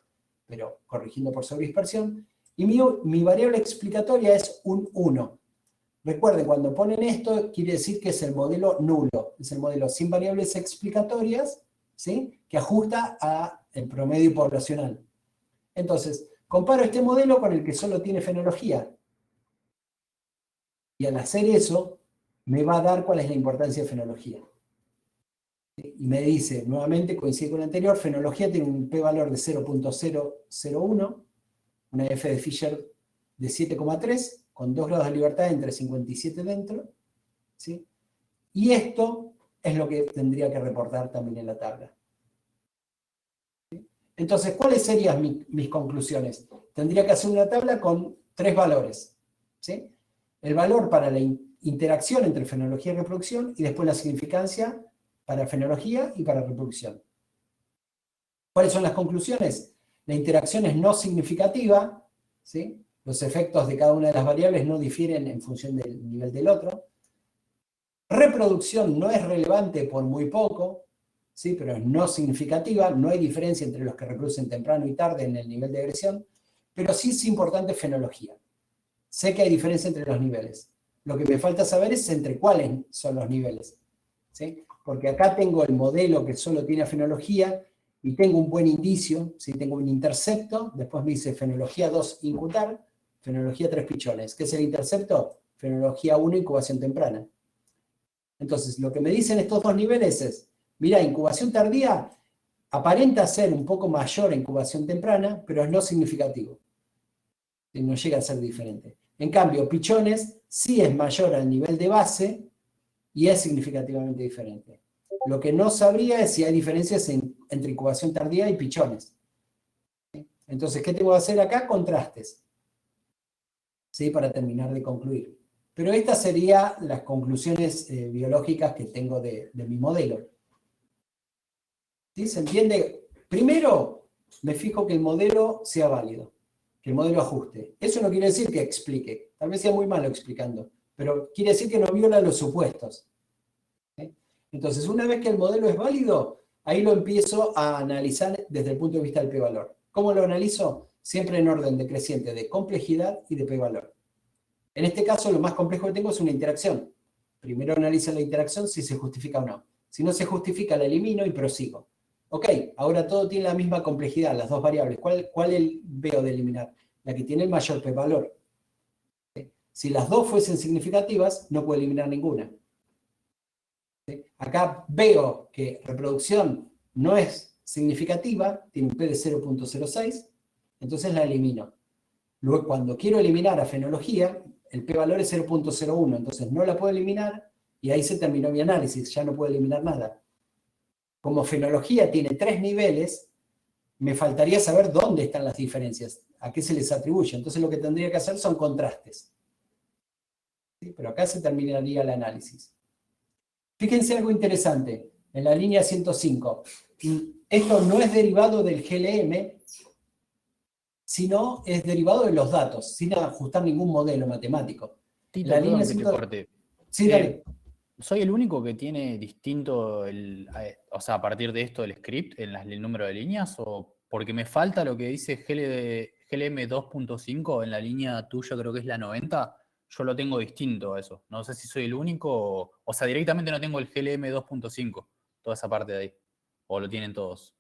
pero corrigiendo por sobredispersión, y mi variable explicatoria es un 1. Recuerden, cuando ponen esto, quiere decir que es el modelo nulo, es el modelo sin variables explicatorias, ¿sí? Que ajusta al promedio poblacional. Entonces, comparo este modelo con el que solo tiene fenología. Y al hacer eso, me va a dar cuál es la importancia de fenología. Y me dice, nuevamente, coincide con el anterior, fenología tiene un p-valor de 0.001, una F de Fisher de 7,3, con 2 grados de libertad entre 57 dentro, ¿sí? Y esto es lo que tendría que reportar también en la tabla. ¿Sí? Entonces, ¿cuáles serían mis conclusiones? Tendría que hacer una tabla con 3 valores. ¿Sí? El valor para la interacción entre fenología y reproducción, y después la significancia para fenología y para reproducción. ¿Cuáles son las conclusiones? La interacción es no significativa, ¿sí? Los efectos de cada una de las variables no difieren en función del nivel del otro. Reproducción no es relevante por muy poco, ¿sí? Pero es no significativa, no hay diferencia entre los que reproducen temprano y tarde en el nivel de agresión, pero sí es importante fenología. Sé que hay diferencia entre los niveles. Lo que me falta saber es entre cuáles son los niveles, ¿sí? Porque acá tengo el modelo que solo tiene fenología y tengo un buen indicio, ¿sí? Tengo un intercepto, después me dice fenología 2 incutar, fenología 3 pichones. ¿Qué es el intercepto? Fenología 1 incubación temprana. Entonces, lo que me dicen estos dos niveles es, mira, incubación tardía aparenta ser un poco mayor a incubación temprana, pero es no significativo. No llega a ser diferente. En cambio, pichones sí es mayor al nivel de base y es significativamente diferente. Lo que no sabría es si hay diferencias entre incubación tardía y pichones. Entonces, ¿qué tengo que hacer acá? Contrastes, ¿sí? Para terminar de concluir. Pero estas serían las conclusiones biológicas que tengo de mi modelo. ¿Sí? ¿Se entiende? Primero, me fijo que el modelo sea válido, que el modelo ajuste. Eso no quiere decir que explique, tal vez sea muy malo explicando, pero quiere decir que no viola los supuestos. ¿Sí? Entonces, una vez que el modelo es válido, ahí lo empiezo a analizar desde el punto de vista del p-valor. ¿Cómo lo analizo? Siempre en orden decreciente de complejidad y de p-valor. En este caso, lo más complejo que tengo es una interacción. Primero analizo la interacción si se justifica o no. Si no se justifica, la elimino y prosigo. Ok, ahora todo tiene la misma complejidad, las dos variables. ¿Cuál veo de eliminar? La que tiene el mayor p-valor. ¿Sí? Si las dos fuesen significativas, no puedo eliminar ninguna. ¿Sí? Acá veo que reproducción no es significativa, tiene un p de 0.06, entonces la elimino. Luego, cuando quiero eliminar a fenología, el p-valor es 0.01, entonces no la puedo eliminar y ahí se terminó mi análisis, ya no puedo eliminar nada. Como fenología tiene 3 niveles, me faltaría saber dónde están las diferencias, a qué se les atribuye. Entonces lo que tendría que hacer son contrastes. ¿Sí? Pero acá se terminaría el análisis. Fíjense algo interesante, en la línea 105. Esto no es derivado del GLM, sino es derivado de los datos, sin ajustar ningún modelo matemático. Tito, La línea perdón que te corte. Sí, dale. ¿Soy el único que tiene distinto, o sea, a partir de esto, el script en el número de líneas? ¿O porque me falta lo que dice GLM 2.5 en la línea tuya, creo que es la 90? Yo lo tengo distinto a eso. No sé si soy el único, o sea, directamente no tengo el GLM 2.5, toda esa parte de ahí. ¿O lo tienen todos?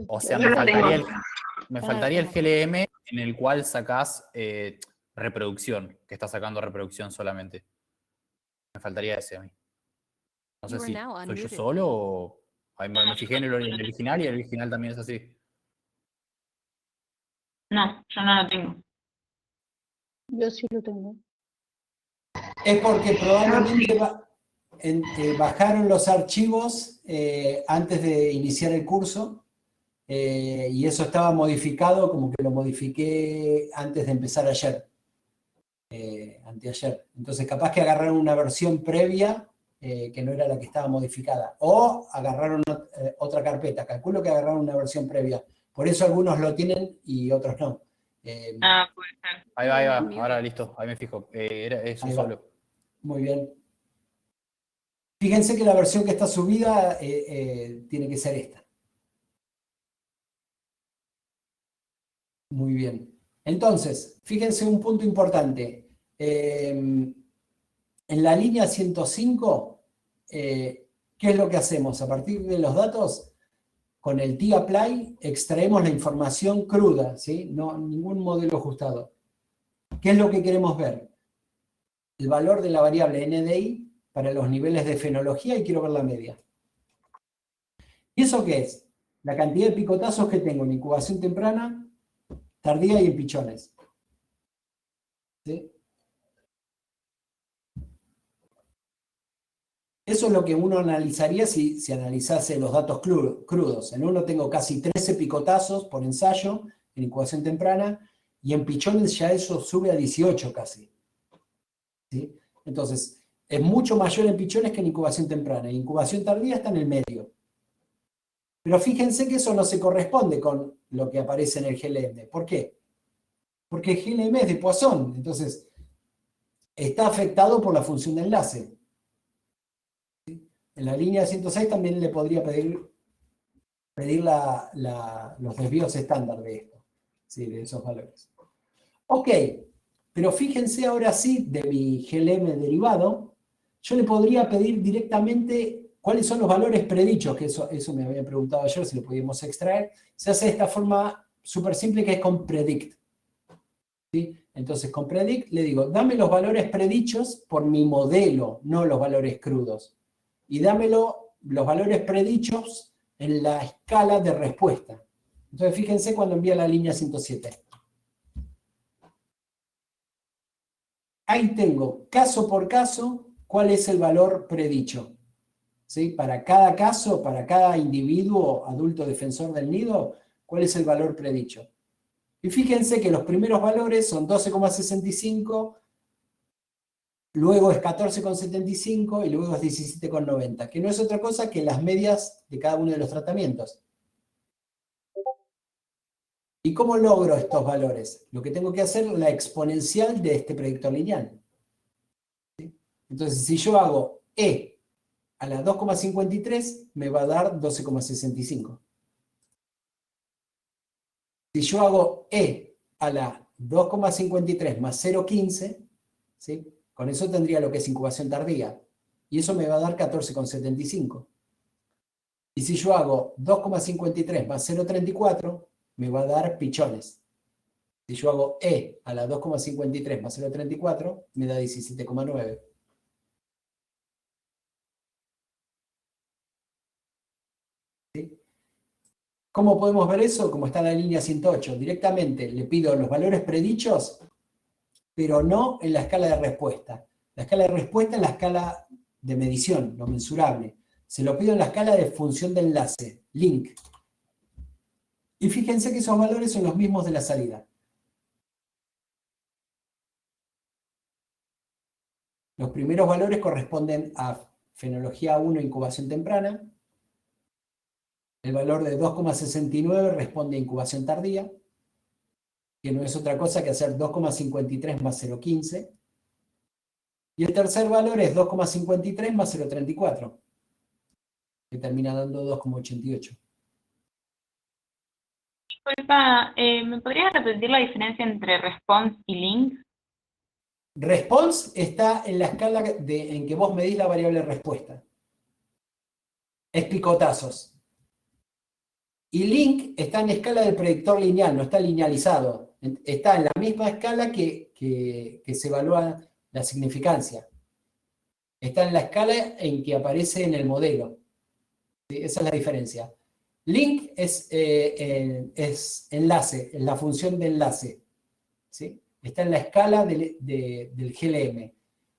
O sea, Yo lo tengo. me faltaría el GLM en el cual sacás reproducción, que está sacando reproducción solamente. Me faltaría ese a mí. No sé si soy yo solo o... Me fijé en el original y el original también es así. No, yo no lo tengo. Yo sí lo tengo. Es porque probablemente bajaron los archivos antes de iniciar el curso y eso estaba modificado, como que lo modifiqué antes de empezar ayer, anteayer. Entonces capaz que agarraron una versión previa que no era la que estaba modificada, o agarraron otra carpeta. Calculo que agarraron una versión previa. Por eso algunos lo tienen y otros no. Puede ser. Ahí va. Ahora listo. Ahí me fijo. Era eso Ahí va. solo. Muy bien. Fíjense que la versión que está subida tiene que ser esta. Muy bien. Entonces, fíjense un punto importante. En la línea 105, ¿qué es lo que hacemos? A partir de los datos, con el t-apply extraemos la información cruda, ¿sí? No, ningún modelo ajustado. ¿Qué es lo que queremos ver? El valor de la variable NDI para los niveles de fenología y quiero ver la media. ¿Y eso qué es? La cantidad de picotazos que tengo en incubación temprana, tardía y en pichones. ¿Sí? Eso es lo que uno analizaría si analizase los datos crudos. En uno tengo casi 13 picotazos por ensayo en incubación temprana y en pichones ya eso sube a 18 casi. ¿Sí? Entonces, es mucho mayor en pichones que en incubación temprana. Y incubación tardía está en el medio. Pero fíjense que eso no se corresponde con lo que aparece en el GLM. ¿Por qué? Porque el GLM es de Poisson, entonces está afectado por la función de enlace. En la línea 106 también le podría pedir los desvíos estándar de esto, ¿sí? De esos valores. Ok, pero fíjense ahora sí, de mi GLM derivado, yo le podría pedir directamente cuáles son los valores predichos, que eso me había preguntado ayer si lo podíamos extraer. Se hace de esta forma súper simple que es con predict. ¿Sí? Entonces con predict le digo, dame los valores predichos por mi modelo, no los valores crudos. Y dámelo los valores predichos en la escala de respuesta. Entonces fíjense cuando envía la línea 107. Ahí tengo, caso por caso, cuál es el valor predicho. ¿Sí? Para cada caso, para cada individuo adulto defensor del nido, cuál es el valor predicho. Y fíjense que los primeros valores son 12,65, luego es 14,75 y luego es 17,90, que no es otra cosa que las medias de cada uno de los tratamientos. ¿Y cómo logro estos valores? Lo que tengo que hacer es la exponencial de este predictor lineal. ¿Sí? Entonces, si yo hago E a la 2,53, me va a dar 12,65. Si yo hago E a la 2,53 más 0,15, ¿sí? Con eso tendría lo que es incubación tardía. Y eso me va a dar 14,75. Y si yo hago 2,53 más 0,34, me va a dar pichones. Si yo hago E a la 2,53 más 0,34, me da 17,9. ¿Sí? ¿Cómo podemos ver eso? Como está en la línea 108. Directamente le pido los valores predichos, pero no en la escala de respuesta. La escala de respuesta es la escala de medición, lo mensurable. Se lo pido en la escala de función de enlace, link. Y fíjense que esos valores son los mismos de la salida. Los primeros valores corresponden a fenología 1, incubación temprana. El valor de 2,69 responde a incubación tardía, que no es otra cosa que hacer 2,53 más 0,15. Y el tercer valor es 2,53 más 0,34, que termina dando 2,88. Disculpa, ¿me podrías repetir la diferencia entre response y link? Response está en la escala en que vos medís la variable respuesta. Es picotazos. Y link está en escala del predictor lineal, no está linealizado. Está en la misma escala que se evalúa la significancia. Está en la escala en que aparece en el modelo. ¿Sí? Esa es la diferencia. Link es enlace, es la función de enlace. ¿Sí? Está en la escala del GLM.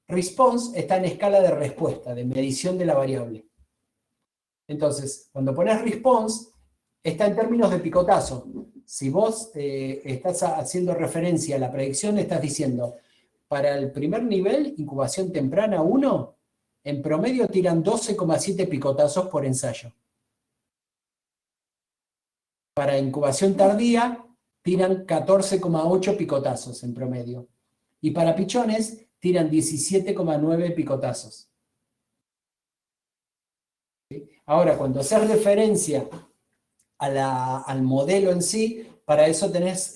Response está en escala de respuesta, de medición de la variable. Entonces, cuando pones response, está en términos de picotazo. Si vos estás haciendo referencia a la predicción, estás diciendo, para el primer nivel, incubación temprana 1, en promedio tiran 12,7 picotazos por ensayo. Para incubación tardía, tiran 14,8 picotazos en promedio. Y para pichones, tiran 17,9 picotazos. ¿Sí? Ahora, cuando haces referencia al modelo en sí, para eso tenés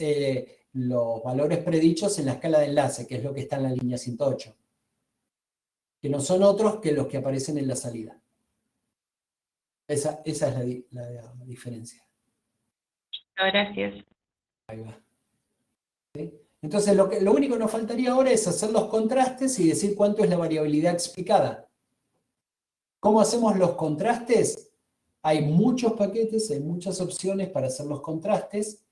los valores predichos en la escala de enlace, que es lo que está en la línea 108, que no son otros que los que aparecen en la salida. Esa es la diferencia. Gracias. Ahí va. ¿Sí? Entonces, lo único que nos faltaría ahora es hacer los contrastes y decir cuánto es la variabilidad explicada. ¿Cómo hacemos los contrastes? Hay muchos paquetes, hay muchas opciones para hacer los contrastes.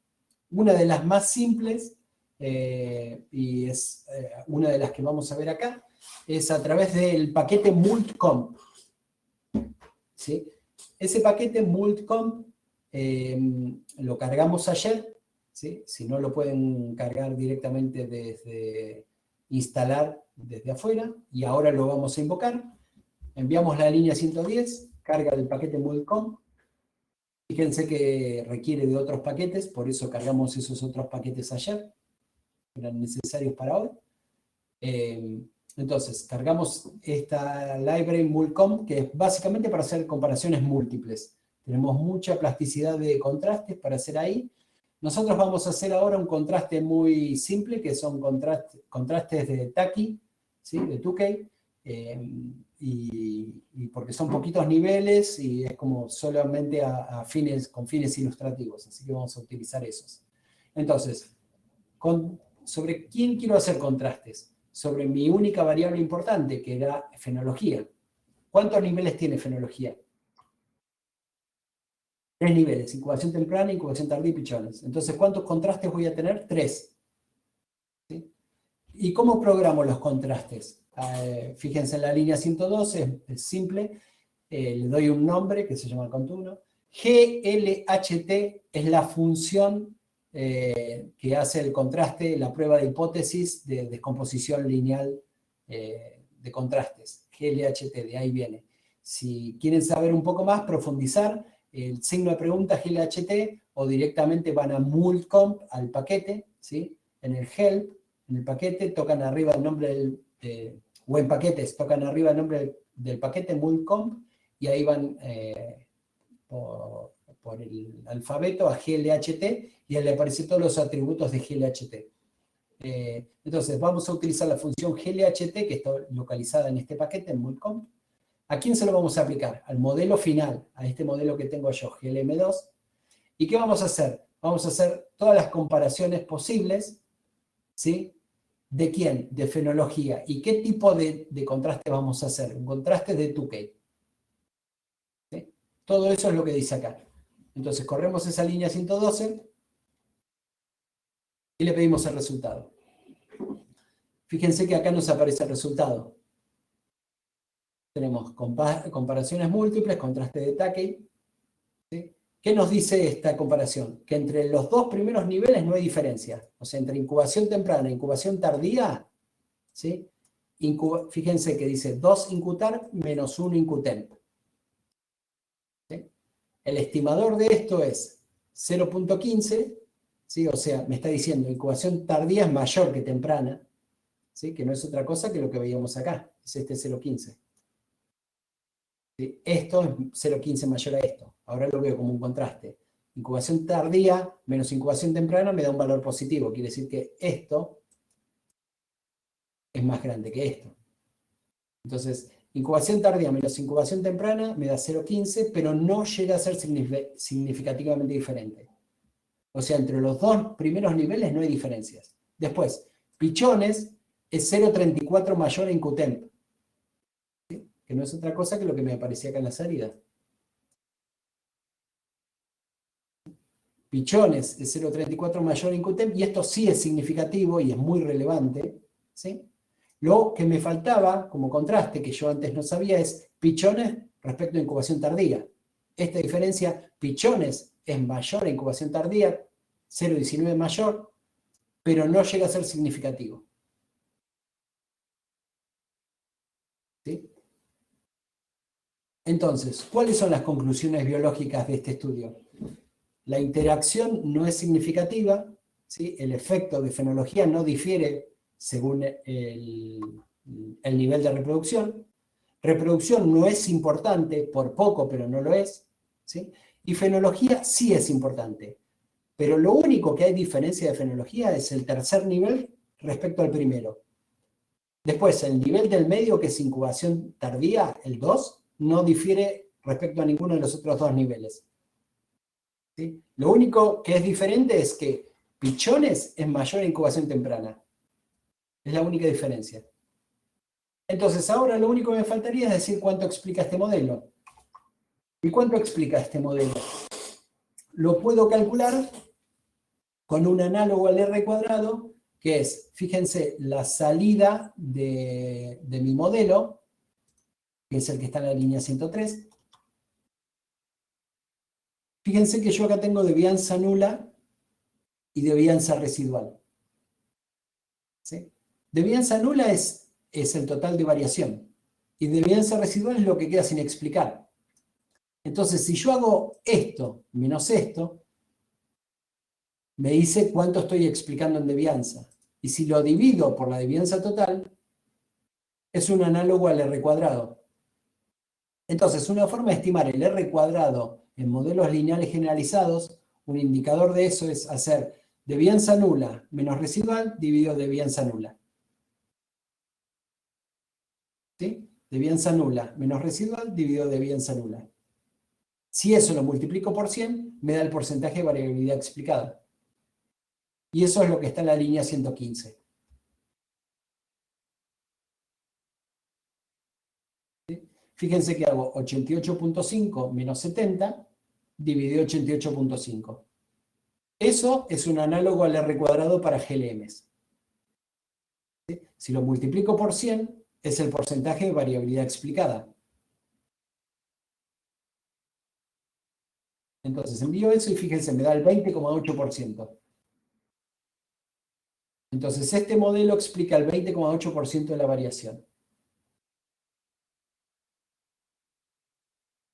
Una de las más simples, y es una de las que vamos a ver acá, es a través del paquete multcomp. ¿Sí? Ese paquete multcomp lo cargamos ayer, ¿sí? Si no lo pueden cargar directamente desde instalar desde afuera, y ahora lo vamos a invocar. Enviamos la línea 110, carga del paquete multcomp, Fíjense que requiere de otros paquetes, por eso cargamos esos otros paquetes ayer, eran necesarios para hoy. Entonces, cargamos esta library mulcom, que es básicamente para hacer comparaciones múltiples. Tenemos mucha plasticidad de contrastes para hacer ahí. Nosotros vamos a hacer ahora un contraste muy simple, que son contrastes de Taki, ¿sí? De Tukey, y porque son poquitos niveles y es como solamente con fines ilustrativos, así que vamos a utilizar esos. Entonces, ¿sobre quién quiero hacer contrastes? Sobre mi única variable importante, que era fenología. ¿Cuántos niveles tiene fenología? 3 niveles, incubación temprana, incubación tardía y pichones. Entonces, ¿cuántos contrastes voy a tener? 3. ¿Sí? ¿Y cómo programo los contrastes? Fíjense en la línea 112, es simple. Le doy un nombre que se llama contorno. GLHT es la función que hace el contraste, la prueba de hipótesis de descomposición lineal de contrastes. GLHT, de ahí viene. Si quieren saber un poco más, profundizar, el signo de pregunta GLHT, o directamente van a mulcomp, al paquete, ¿sí? En el help, en el paquete, tocan arriba el nombre o en paquetes, tocan arriba el nombre del paquete mulcomp, y ahí van por el alfabeto a GLHT, y ahí le aparecen todos los atributos de GLHT. Entonces, vamos a utilizar la función GLHT, que está localizada en este paquete, en mulcomp. ¿A quién se lo vamos a aplicar? Al modelo final, a este modelo que tengo yo, GLM2. ¿Y qué vamos a hacer? Vamos a hacer todas las comparaciones posibles, ¿sí? ¿De quién? De fenología. ¿Y qué tipo de contraste vamos a hacer? Un contraste de Tukey. ¿Sí? Todo eso es lo que dice acá. Entonces, corremos esa línea 112 y le pedimos el resultado. Fíjense que acá nos aparece el resultado. Tenemos comparaciones múltiples, contraste de Tukey. ¿Sí? ¿Qué nos dice esta comparación? Que entre los dos primeros niveles no hay diferencia. O sea, entre incubación temprana e incubación tardía, ¿sí? Fíjense que dice 2 incutar menos 1 incutemp. ¿Sí? El estimador de esto es 0.15, ¿sí? O sea, me está diciendo incubación tardía es mayor que temprana, ¿sí? Que no es otra cosa que lo que veíamos acá, es este 0.15. ¿Sí? Esto es 0.15 mayor a esto. Ahora lo veo como un contraste. Incubación tardía menos incubación temprana me da un valor positivo. Quiere decir que esto es más grande que esto. Entonces, incubación tardía menos incubación temprana me da 0.15, pero no llega a ser significativamente diferente. O sea, entre los dos primeros niveles no hay diferencias. Después, pichones es 0.34 mayor a incutemp, ¿sí? Que no es otra cosa que lo que me aparecía acá en la salida. Pichones es 0.34 mayor a incutemp, y esto sí es significativo y es muy relevante, ¿sí? Lo que me faltaba como contraste, que yo antes no sabía, es pichones respecto a incubación tardía. Esta diferencia, pichones es mayor a incubación tardía, 0.19 mayor, pero no llega a ser significativo. ¿Sí? Entonces, ¿cuáles son las conclusiones biológicas de este estudio? La interacción no es significativa, ¿sí? El efecto de fenología no difiere según el nivel de reproducción. Reproducción no es importante, por poco, pero no lo es, ¿sí? Y fenología sí es importante. Pero lo único que hay diferencia de fenología es el tercer nivel respecto al primero. Después, el nivel del medio, que es incubación tardía, el 2, no difiere respecto a ninguno de los otros dos niveles. ¿Sí? Lo único que es diferente es que pichones es mayor a incubación temprana. Es la única diferencia. Entonces, ahora lo único que me faltaría es decir cuánto explica este modelo. ¿Y cuánto explica este modelo? Lo puedo calcular con un análogo al R cuadrado, que es, fíjense, la salida de mi modelo, que es el que está en la línea 103. Fíjense que yo acá tengo devianza nula y devianza residual. ¿Sí? Devianza nula es el total de variación. Y devianza residual es lo que queda sin explicar. Entonces, si yo hago esto menos esto, me dice cuánto estoy explicando en devianza. Y si lo divido por la devianza total, es un análogo al R cuadrado. Entonces, una forma de estimar el R cuadrado en modelos lineales generalizados, un indicador de eso es hacer devianza nula menos residual dividido devianza nula. ¿Sí? Devianza nula menos residual dividido devianza nula. Si eso lo multiplico por 100, me da el porcentaje de variabilidad explicada. Y eso es lo que está en la línea 115. ¿Sí? Fíjense que hago 88.5 menos 70 dividido 88.5. Eso es un análogo al R cuadrado para GLMs. ¿Sí? Si lo multiplico por 100, es el porcentaje de variabilidad explicada. Entonces envío eso y fíjense, me da el 20,8%. Entonces este modelo explica el 20,8% de la variación.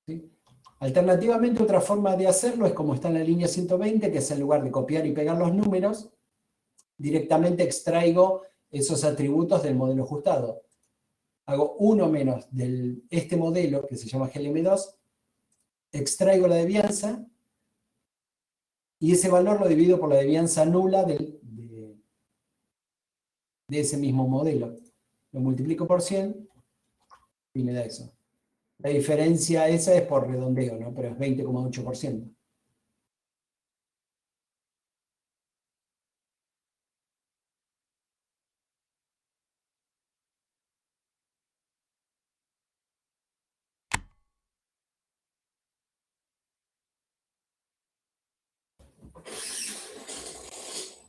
¿Sí? Alternativamente, otra forma de hacerlo es como está en la línea 120, que es en lugar de copiar y pegar los números, directamente extraigo esos atributos del modelo ajustado. Hago uno menos de este modelo, que se llama GLM2, extraigo la devianza, y ese valor lo divido por la devianza nula de ese mismo modelo. Lo multiplico por 100 y me da eso. La diferencia esa es por redondeo, ¿no? Pero es 20,8%.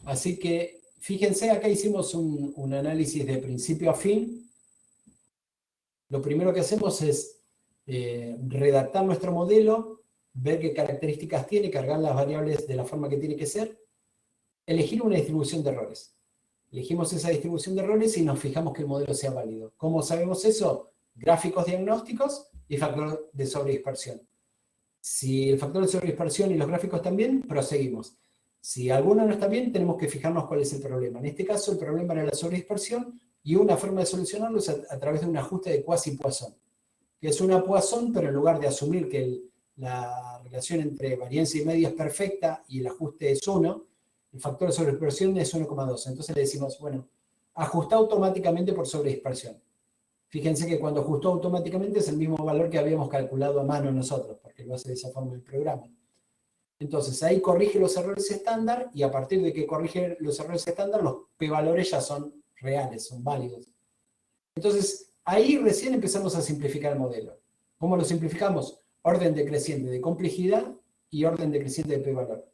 Así que, fíjense, acá hicimos un análisis de principio a fin. Lo primero que hacemos es redactar nuestro modelo, ver qué características tiene, cargar las variables de la forma que tiene que ser, elegir una distribución de errores. Elegimos esa distribución de errores y nos fijamos que el modelo sea válido. ¿Cómo sabemos eso? Gráficos diagnósticos y factor de sobredispersión. Si el factor de sobredispersión y los gráficos están bien, proseguimos. Si alguno no está bien, tenemos que fijarnos cuál es el problema. En este caso, el problema era la sobredispersión y una forma de solucionarlo es a través de un ajuste de Quasi-Poisson, que es una Poisson, pero en lugar de asumir que la relación entre varianza y media es perfecta y el ajuste es 1, el factor de sobredispersión es 1,2. Entonces le decimos, bueno, ajusta automáticamente por sobredispersión. Fíjense que cuando ajustó automáticamente es el mismo valor que habíamos calculado a mano nosotros, porque lo hace de esa forma el programa. Entonces ahí corrige los errores estándar y a partir de que corrige los errores estándar, los p-valores ya son reales, son válidos. Entonces ahí recién empezamos a simplificar el modelo. ¿Cómo lo simplificamos? Orden decreciente de complejidad y orden decreciente de p-valor.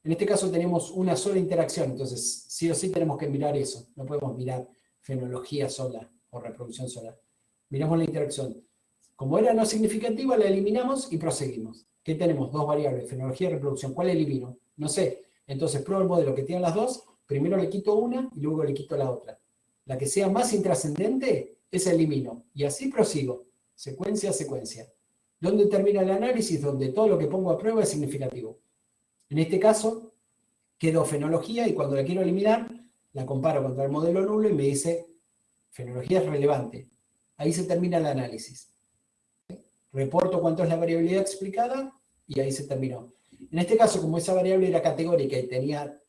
En este caso tenemos una sola interacción, entonces sí o sí tenemos que mirar eso. No podemos mirar fenología sola o reproducción sola. Miramos la interacción. Como era no significativa, la eliminamos y proseguimos. ¿Qué tenemos? Dos variables, fenología y reproducción. ¿Cuál elimino? No sé. Entonces pruebo el modelo que tiene las dos, primero le quito una y luego le quito la otra. La que sea más intrascendente, esa elimino. Y así prosigo. Secuencia a secuencia. ¿Dónde termina el análisis? Donde todo lo que pongo a prueba es significativo. En este caso, quedó fenología y cuando la quiero eliminar, la comparo contra el modelo nulo y me dice, fenología es relevante. Ahí se termina el análisis. Reporto cuánto es la variabilidad explicada y ahí se terminó. En este caso, como esa variable era categórica y tenía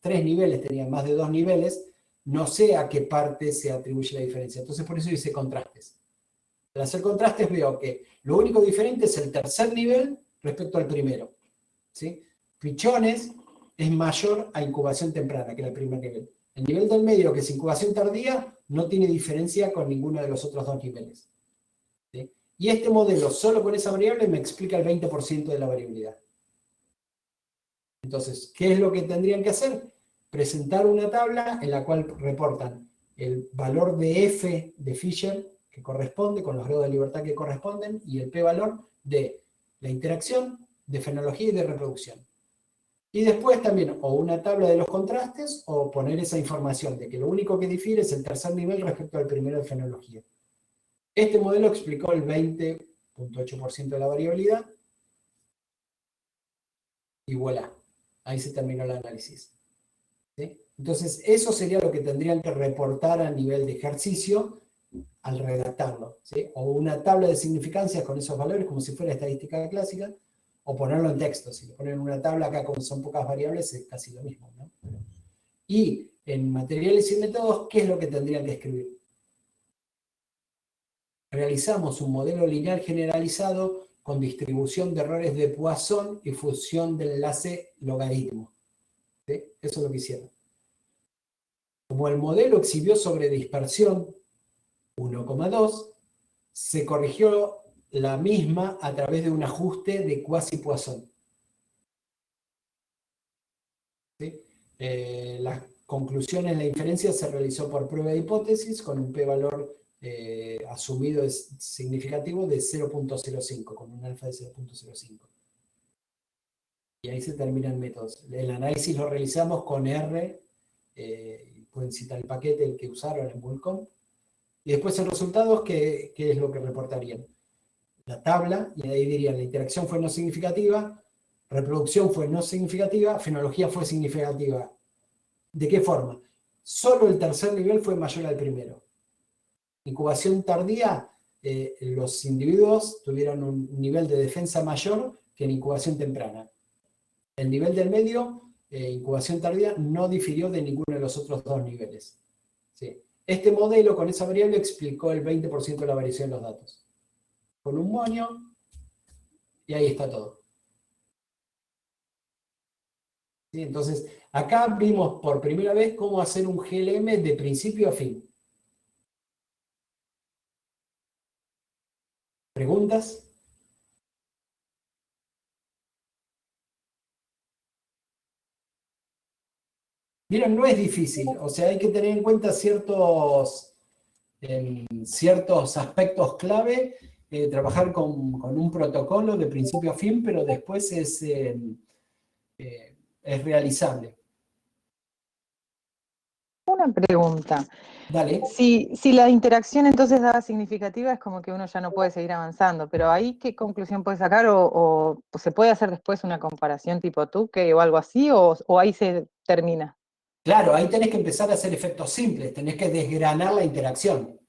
3 niveles, tenía más de 2 niveles, no sé a qué parte se atribuye la diferencia. Entonces, por eso hice contrastes. Al hacer contrastes veo que lo único diferente es el tercer nivel respecto al primero. ¿Sí? Pichones es mayor a incubación temprana que el primer nivel. El nivel del medio, que es incubación tardía, no tiene diferencia con ninguno de los otros 2 niveles. ¿Sí? Y este modelo, solo con esa variable, me explica el 20% de la variabilidad. Entonces, ¿qué es lo que tendrían que hacer? Presentar una tabla en la cual reportan el valor de F de Fisher, que corresponde, con los grados de libertad que corresponden, y el p-valor de la interacción, de fenología y de reproducción. Y después también, o una tabla de los contrastes, o poner esa información de que lo único que difiere es el tercer nivel respecto al primero de fenología. Este modelo explicó el 20,8% de la variabilidad, y voilà, ahí se terminó el análisis. ¿Sí? Entonces, eso sería lo que tendrían que reportar a nivel de ejercicio al redactarlo, ¿sí? O una tabla de significancias con esos valores, como si fuera estadística clásica, o ponerlo en texto. Si lo ponen en una tabla acá, como son pocas variables, es casi lo mismo, ¿no? Y en materiales y métodos, ¿qué es lo que tendrían que escribir? Realizamos un modelo lineal generalizado con distribución de errores de Poisson y función del enlace logaritmo. ¿Sí? Eso es lo que hicieron. Como el modelo exhibió sobre dispersión 1,2, se corrigió la misma a través de un ajuste de quasi-Poisson. ¿Sí? Las conclusiones de la inferencia se realizó por prueba de hipótesis con un p-valor asumido es significativo de 0.05, con un alfa de 0.05. Y ahí se terminan métodos. El análisis lo realizamos con R, pueden citar el paquete el que usaron en Bullcom, y después en resultados, ¿qué es lo que reportarían? La tabla, y ahí dirían, la interacción fue no significativa, reproducción fue no significativa, fenología fue significativa. ¿De qué forma? Solo el tercer nivel fue mayor al primero. Incubación tardía, los individuos tuvieron un nivel de defensa mayor que en incubación temprana. El nivel del medio, incubación tardía, no difirió de ninguno de los otros dos niveles. ¿Sí? Este modelo con esa variable explicó el 20% de la variación de los datos. Con un moño, y ahí está todo. ¿Sí? Entonces, acá vimos por primera vez cómo hacer un GLM de principio a fin. ¿Preguntas? Miren, no es difícil, o sea, hay que tener en cuenta ciertos aspectos clave, trabajar con un protocolo de principio a fin, pero después es realizable. Una pregunta. Dale. Si la interacción entonces daba significativa, es como que uno ya no puede seguir avanzando, pero ahí ¿qué conclusión puede sacar? ¿O se puede hacer después una comparación tipo Tukey o algo así? ¿O ahí se termina? Claro, ahí tenés que empezar a hacer efectos simples, tenés que desgranar la interacción.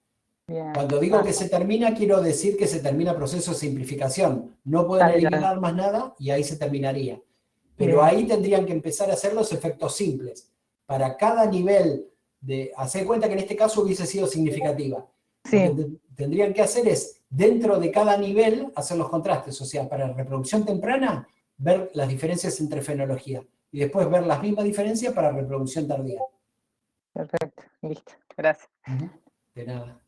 Bien, Cuando digo que se termina, quiero decir que se termina el proceso de simplificación. No pueden Está bien. eliminar más nada y ahí se terminaría. Pero Bien. ahí tendrían que empezar a hacer los efectos simples. Para cada nivel de... Hacer cuenta que en este caso hubiese sido significativa. Sí. Lo que tendrían que hacer es, dentro de cada nivel, hacer los contrastes. O sea, para reproducción temprana, ver las diferencias entre fenología. Y después ver las mismas diferencias para reproducción tardía. Perfecto, listo, gracias. De nada.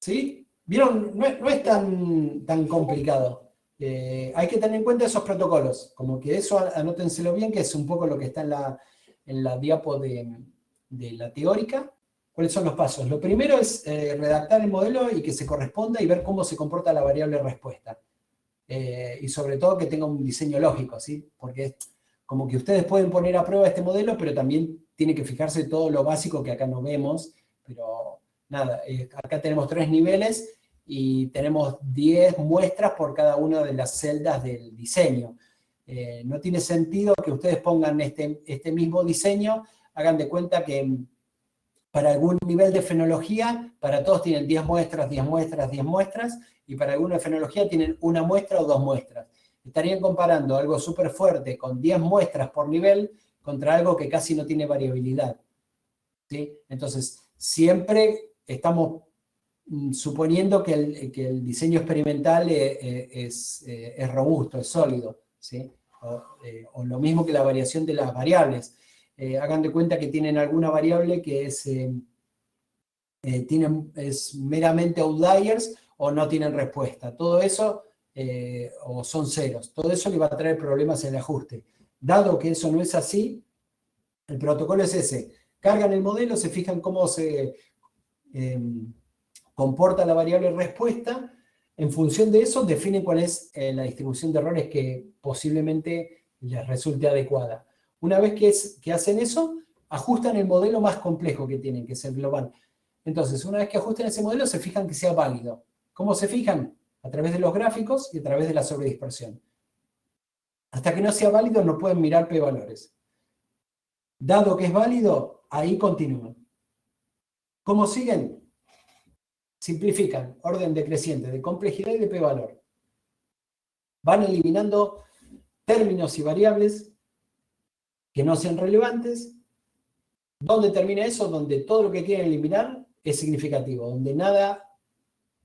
¿Sí? ¿Vieron? No es tan complicado. Hay que tener en cuenta esos protocolos. Como que eso, anótenselo bien, que es un poco lo que está en la diapo de la teórica. ¿Cuáles son los pasos? Lo primero es redactar el modelo y que se corresponda y ver cómo se comporta la variable respuesta. Y sobre todo que tenga un diseño lógico, ¿sí? Porque como que ustedes pueden poner a prueba este modelo, pero también tiene que fijarse todo lo básico que acá no vemos, pero nada, acá tenemos 3 niveles y tenemos 10 muestras por cada una de las celdas del diseño. No tiene sentido que ustedes pongan este mismo diseño, hagan de cuenta que para algún nivel de fenología, para todos tienen 10 muestras, 10 muestras, 10 muestras, y para alguna fenología tienen una muestra o 2 muestras. Estarían comparando algo súper fuerte con 10 muestras por nivel contra algo que casi no tiene variabilidad. ¿Sí? Entonces, siempre estamos suponiendo que el diseño experimental es robusto, es sólido, ¿sí? O lo mismo que la variación de las variables. Hagan de cuenta que tienen alguna variable que es meramente outliers o no tienen respuesta. Todo eso, o son ceros. Todo eso le va a traer problemas en el ajuste. Dado que eso no es así, el protocolo es ese. Cargan el modelo, se fijan cómo se comporta la variable respuesta. En función de eso, definen cuál es la distribución de errores que posiblemente les resulte adecuada. Una vez que hacen eso, ajustan el modelo más complejo que tienen, que es el global. Entonces, una vez que ajusten ese modelo, se fijan que sea válido. ¿Cómo se fijan? A través de los gráficos y a través de la sobredispersión. Hasta que no sea válido no pueden mirar p-valores. Dado que es válido, ahí continúan. ¿Cómo siguen? Simplifican, orden decreciente, de complejidad y de p-valor. Van eliminando términos y variables que no sean relevantes. ¿Dónde termina eso? Donde todo lo que quieren eliminar es significativo, donde nada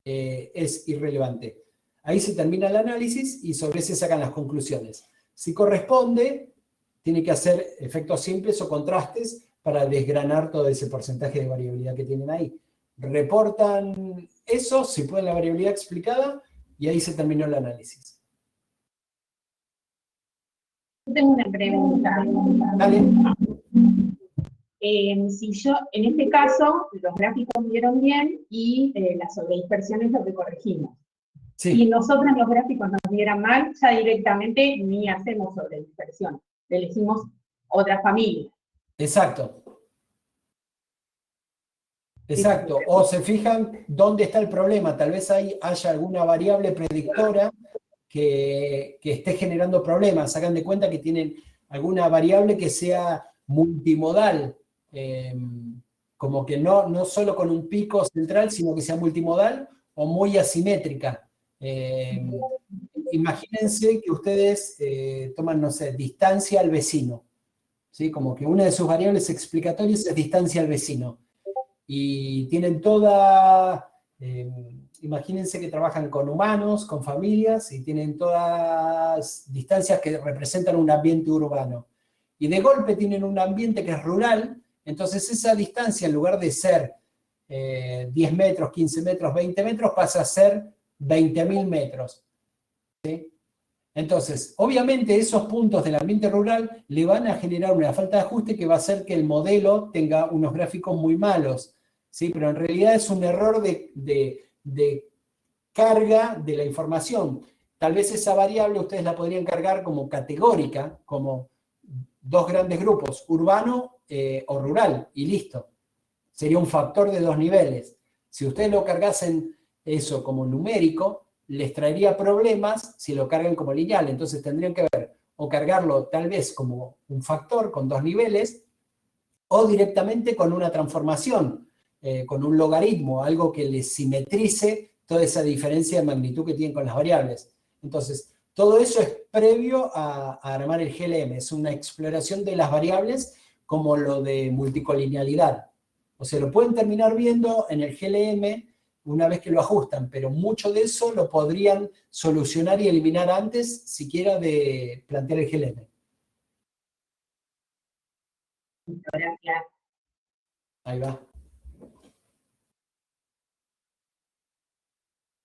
es irrelevante. Ahí se termina el análisis y sobre ese sacan las conclusiones. Si corresponde, tiene que hacer efectos simples o contrastes para desgranar todo ese porcentaje de variabilidad que tienen ahí. Reportan eso, si pueden, la variabilidad explicada, y ahí se terminó el análisis. Yo tengo una pregunta. Dale. Si yo, en este caso, los gráficos vieron bien y la sobredispersión es lo que corregimos. Sí. Si nosotros los gráficos nos vieran mal, ya directamente ni hacemos sobredispersión. Elegimos otra familia. Exacto. Exacto. O se fijan dónde está el problema. Tal vez haya alguna variable predictora que esté generando problemas. Hagan de cuenta que tienen alguna variable que sea multimodal. Como que no solo con un pico central, sino que sea multimodal o muy asimétrica. Imagínense que ustedes toman, no sé, distancia al vecino. ¿Sí? Como que una de sus variables explicatorias es distancia al vecino. Y tienen imagínense que trabajan con humanos, con familias, y tienen todas distancias que representan un ambiente urbano. Y de golpe tienen un ambiente que es rural, entonces esa distancia, en lugar de ser 10 metros, 15 metros, 20 metros, pasa a ser 20.000 metros. ¿Sí? Entonces, obviamente esos puntos del ambiente rural le van a generar una falta de ajuste que va a hacer que el modelo tenga unos gráficos muy malos, ¿sí? Pero en realidad es un error de carga de la información. Tal vez esa variable ustedes la podrían cargar como categórica, como dos grandes grupos, urbano o rural, y listo. Sería un factor de 2 niveles. Si ustedes lo cargasen eso como numérico, les traería problemas si lo cargan como lineal. Entonces tendrían que ver o cargarlo tal vez como un factor con 2 niveles o directamente con una transformación, con un logaritmo, algo que les simetrice toda esa diferencia de magnitud que tienen con las variables. Entonces, todo eso es previo a armar el GLM. Es una exploración de las variables como lo de multicolinealidad. O sea, lo pueden terminar viendo en el GLM una vez que lo ajustan, pero mucho de eso lo podrían solucionar y eliminar antes, siquiera de plantear el GLM. Gracias. Ahí va.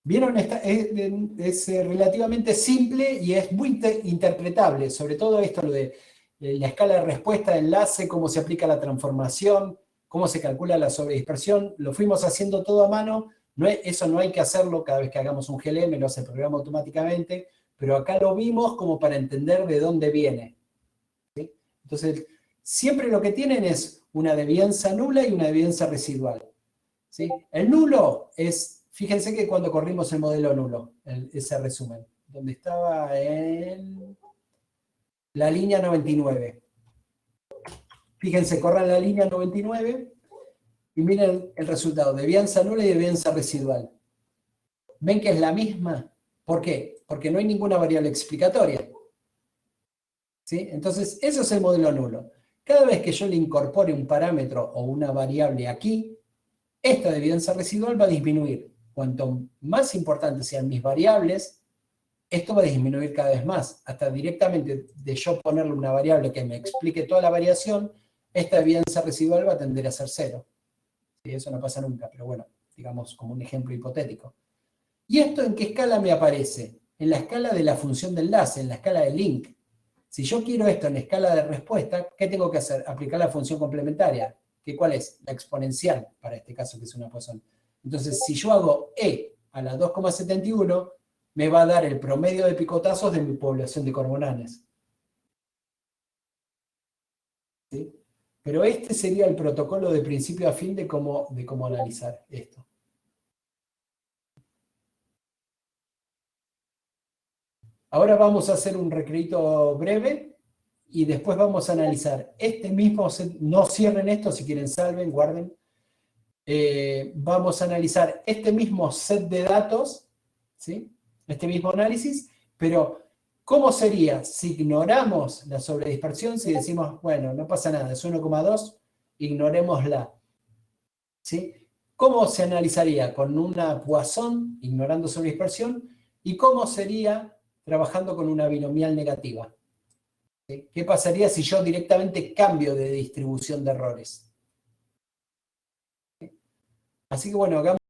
¿Vieron? Es relativamente simple y es muy interpretable, sobre todo esto lo de la escala de respuesta de enlace, cómo se aplica la transformación, cómo se calcula la sobredispersión. Lo fuimos haciendo todo a mano. Eso no hay que hacerlo cada vez que hagamos un GLM, lo hace el programa automáticamente, pero acá lo vimos como para entender de dónde viene. ¿Sí? Entonces, siempre lo que tienen es una devianza nula y una devianza residual. ¿Sí? El nulo es, fíjense que cuando corrimos el modelo nulo, ese resumen, donde estaba en la línea 99. Fíjense, corran la línea 99 y miren el resultado, devianza nula y devianza residual. ¿Ven que es la misma? ¿Por qué? Porque no hay ninguna variable explicatoria. ¿Sí? Entonces, eso es el modelo nulo. Cada vez que yo le incorpore un parámetro o una variable aquí, esta devianza residual va a disminuir. Cuanto más importantes sean mis variables, esto va a disminuir cada vez más. Hasta directamente de yo ponerle una variable que me explique toda la variación, esta devianza residual va a tender a ser 0. ¿Sí? Eso no pasa nunca, pero bueno, digamos como un ejemplo hipotético. ¿Y esto en qué escala me aparece? En la escala de la función de enlace, en la escala de link. Si yo quiero esto en escala de respuesta, ¿qué tengo que hacer? Aplicar la función complementaria. ¿Cuál es? La exponencial, para este caso que es una Poisson. Entonces, si yo hago E a la 2,71, me va a dar el promedio de picotazos de mi población de cormonanes. ¿Sí? Pero este sería el protocolo de principio a fin de cómo analizar esto. Ahora vamos a hacer un recreito breve y después vamos a analizar este mismo set. No cierren esto, si quieren salven, guarden. Vamos a analizar este mismo set de datos, ¿sí? Este mismo análisis, pero ¿cómo sería si ignoramos la sobredispersión, si decimos, bueno, no pasa nada, es 1,2, ignorémosla, ¿sí? ¿Cómo se analizaría con una Poisson, ignorando sobredispersión, y cómo sería trabajando con una binomial negativa? ¿Sí? ¿Qué pasaría si yo directamente cambio de distribución de errores? Así que bueno, hagamos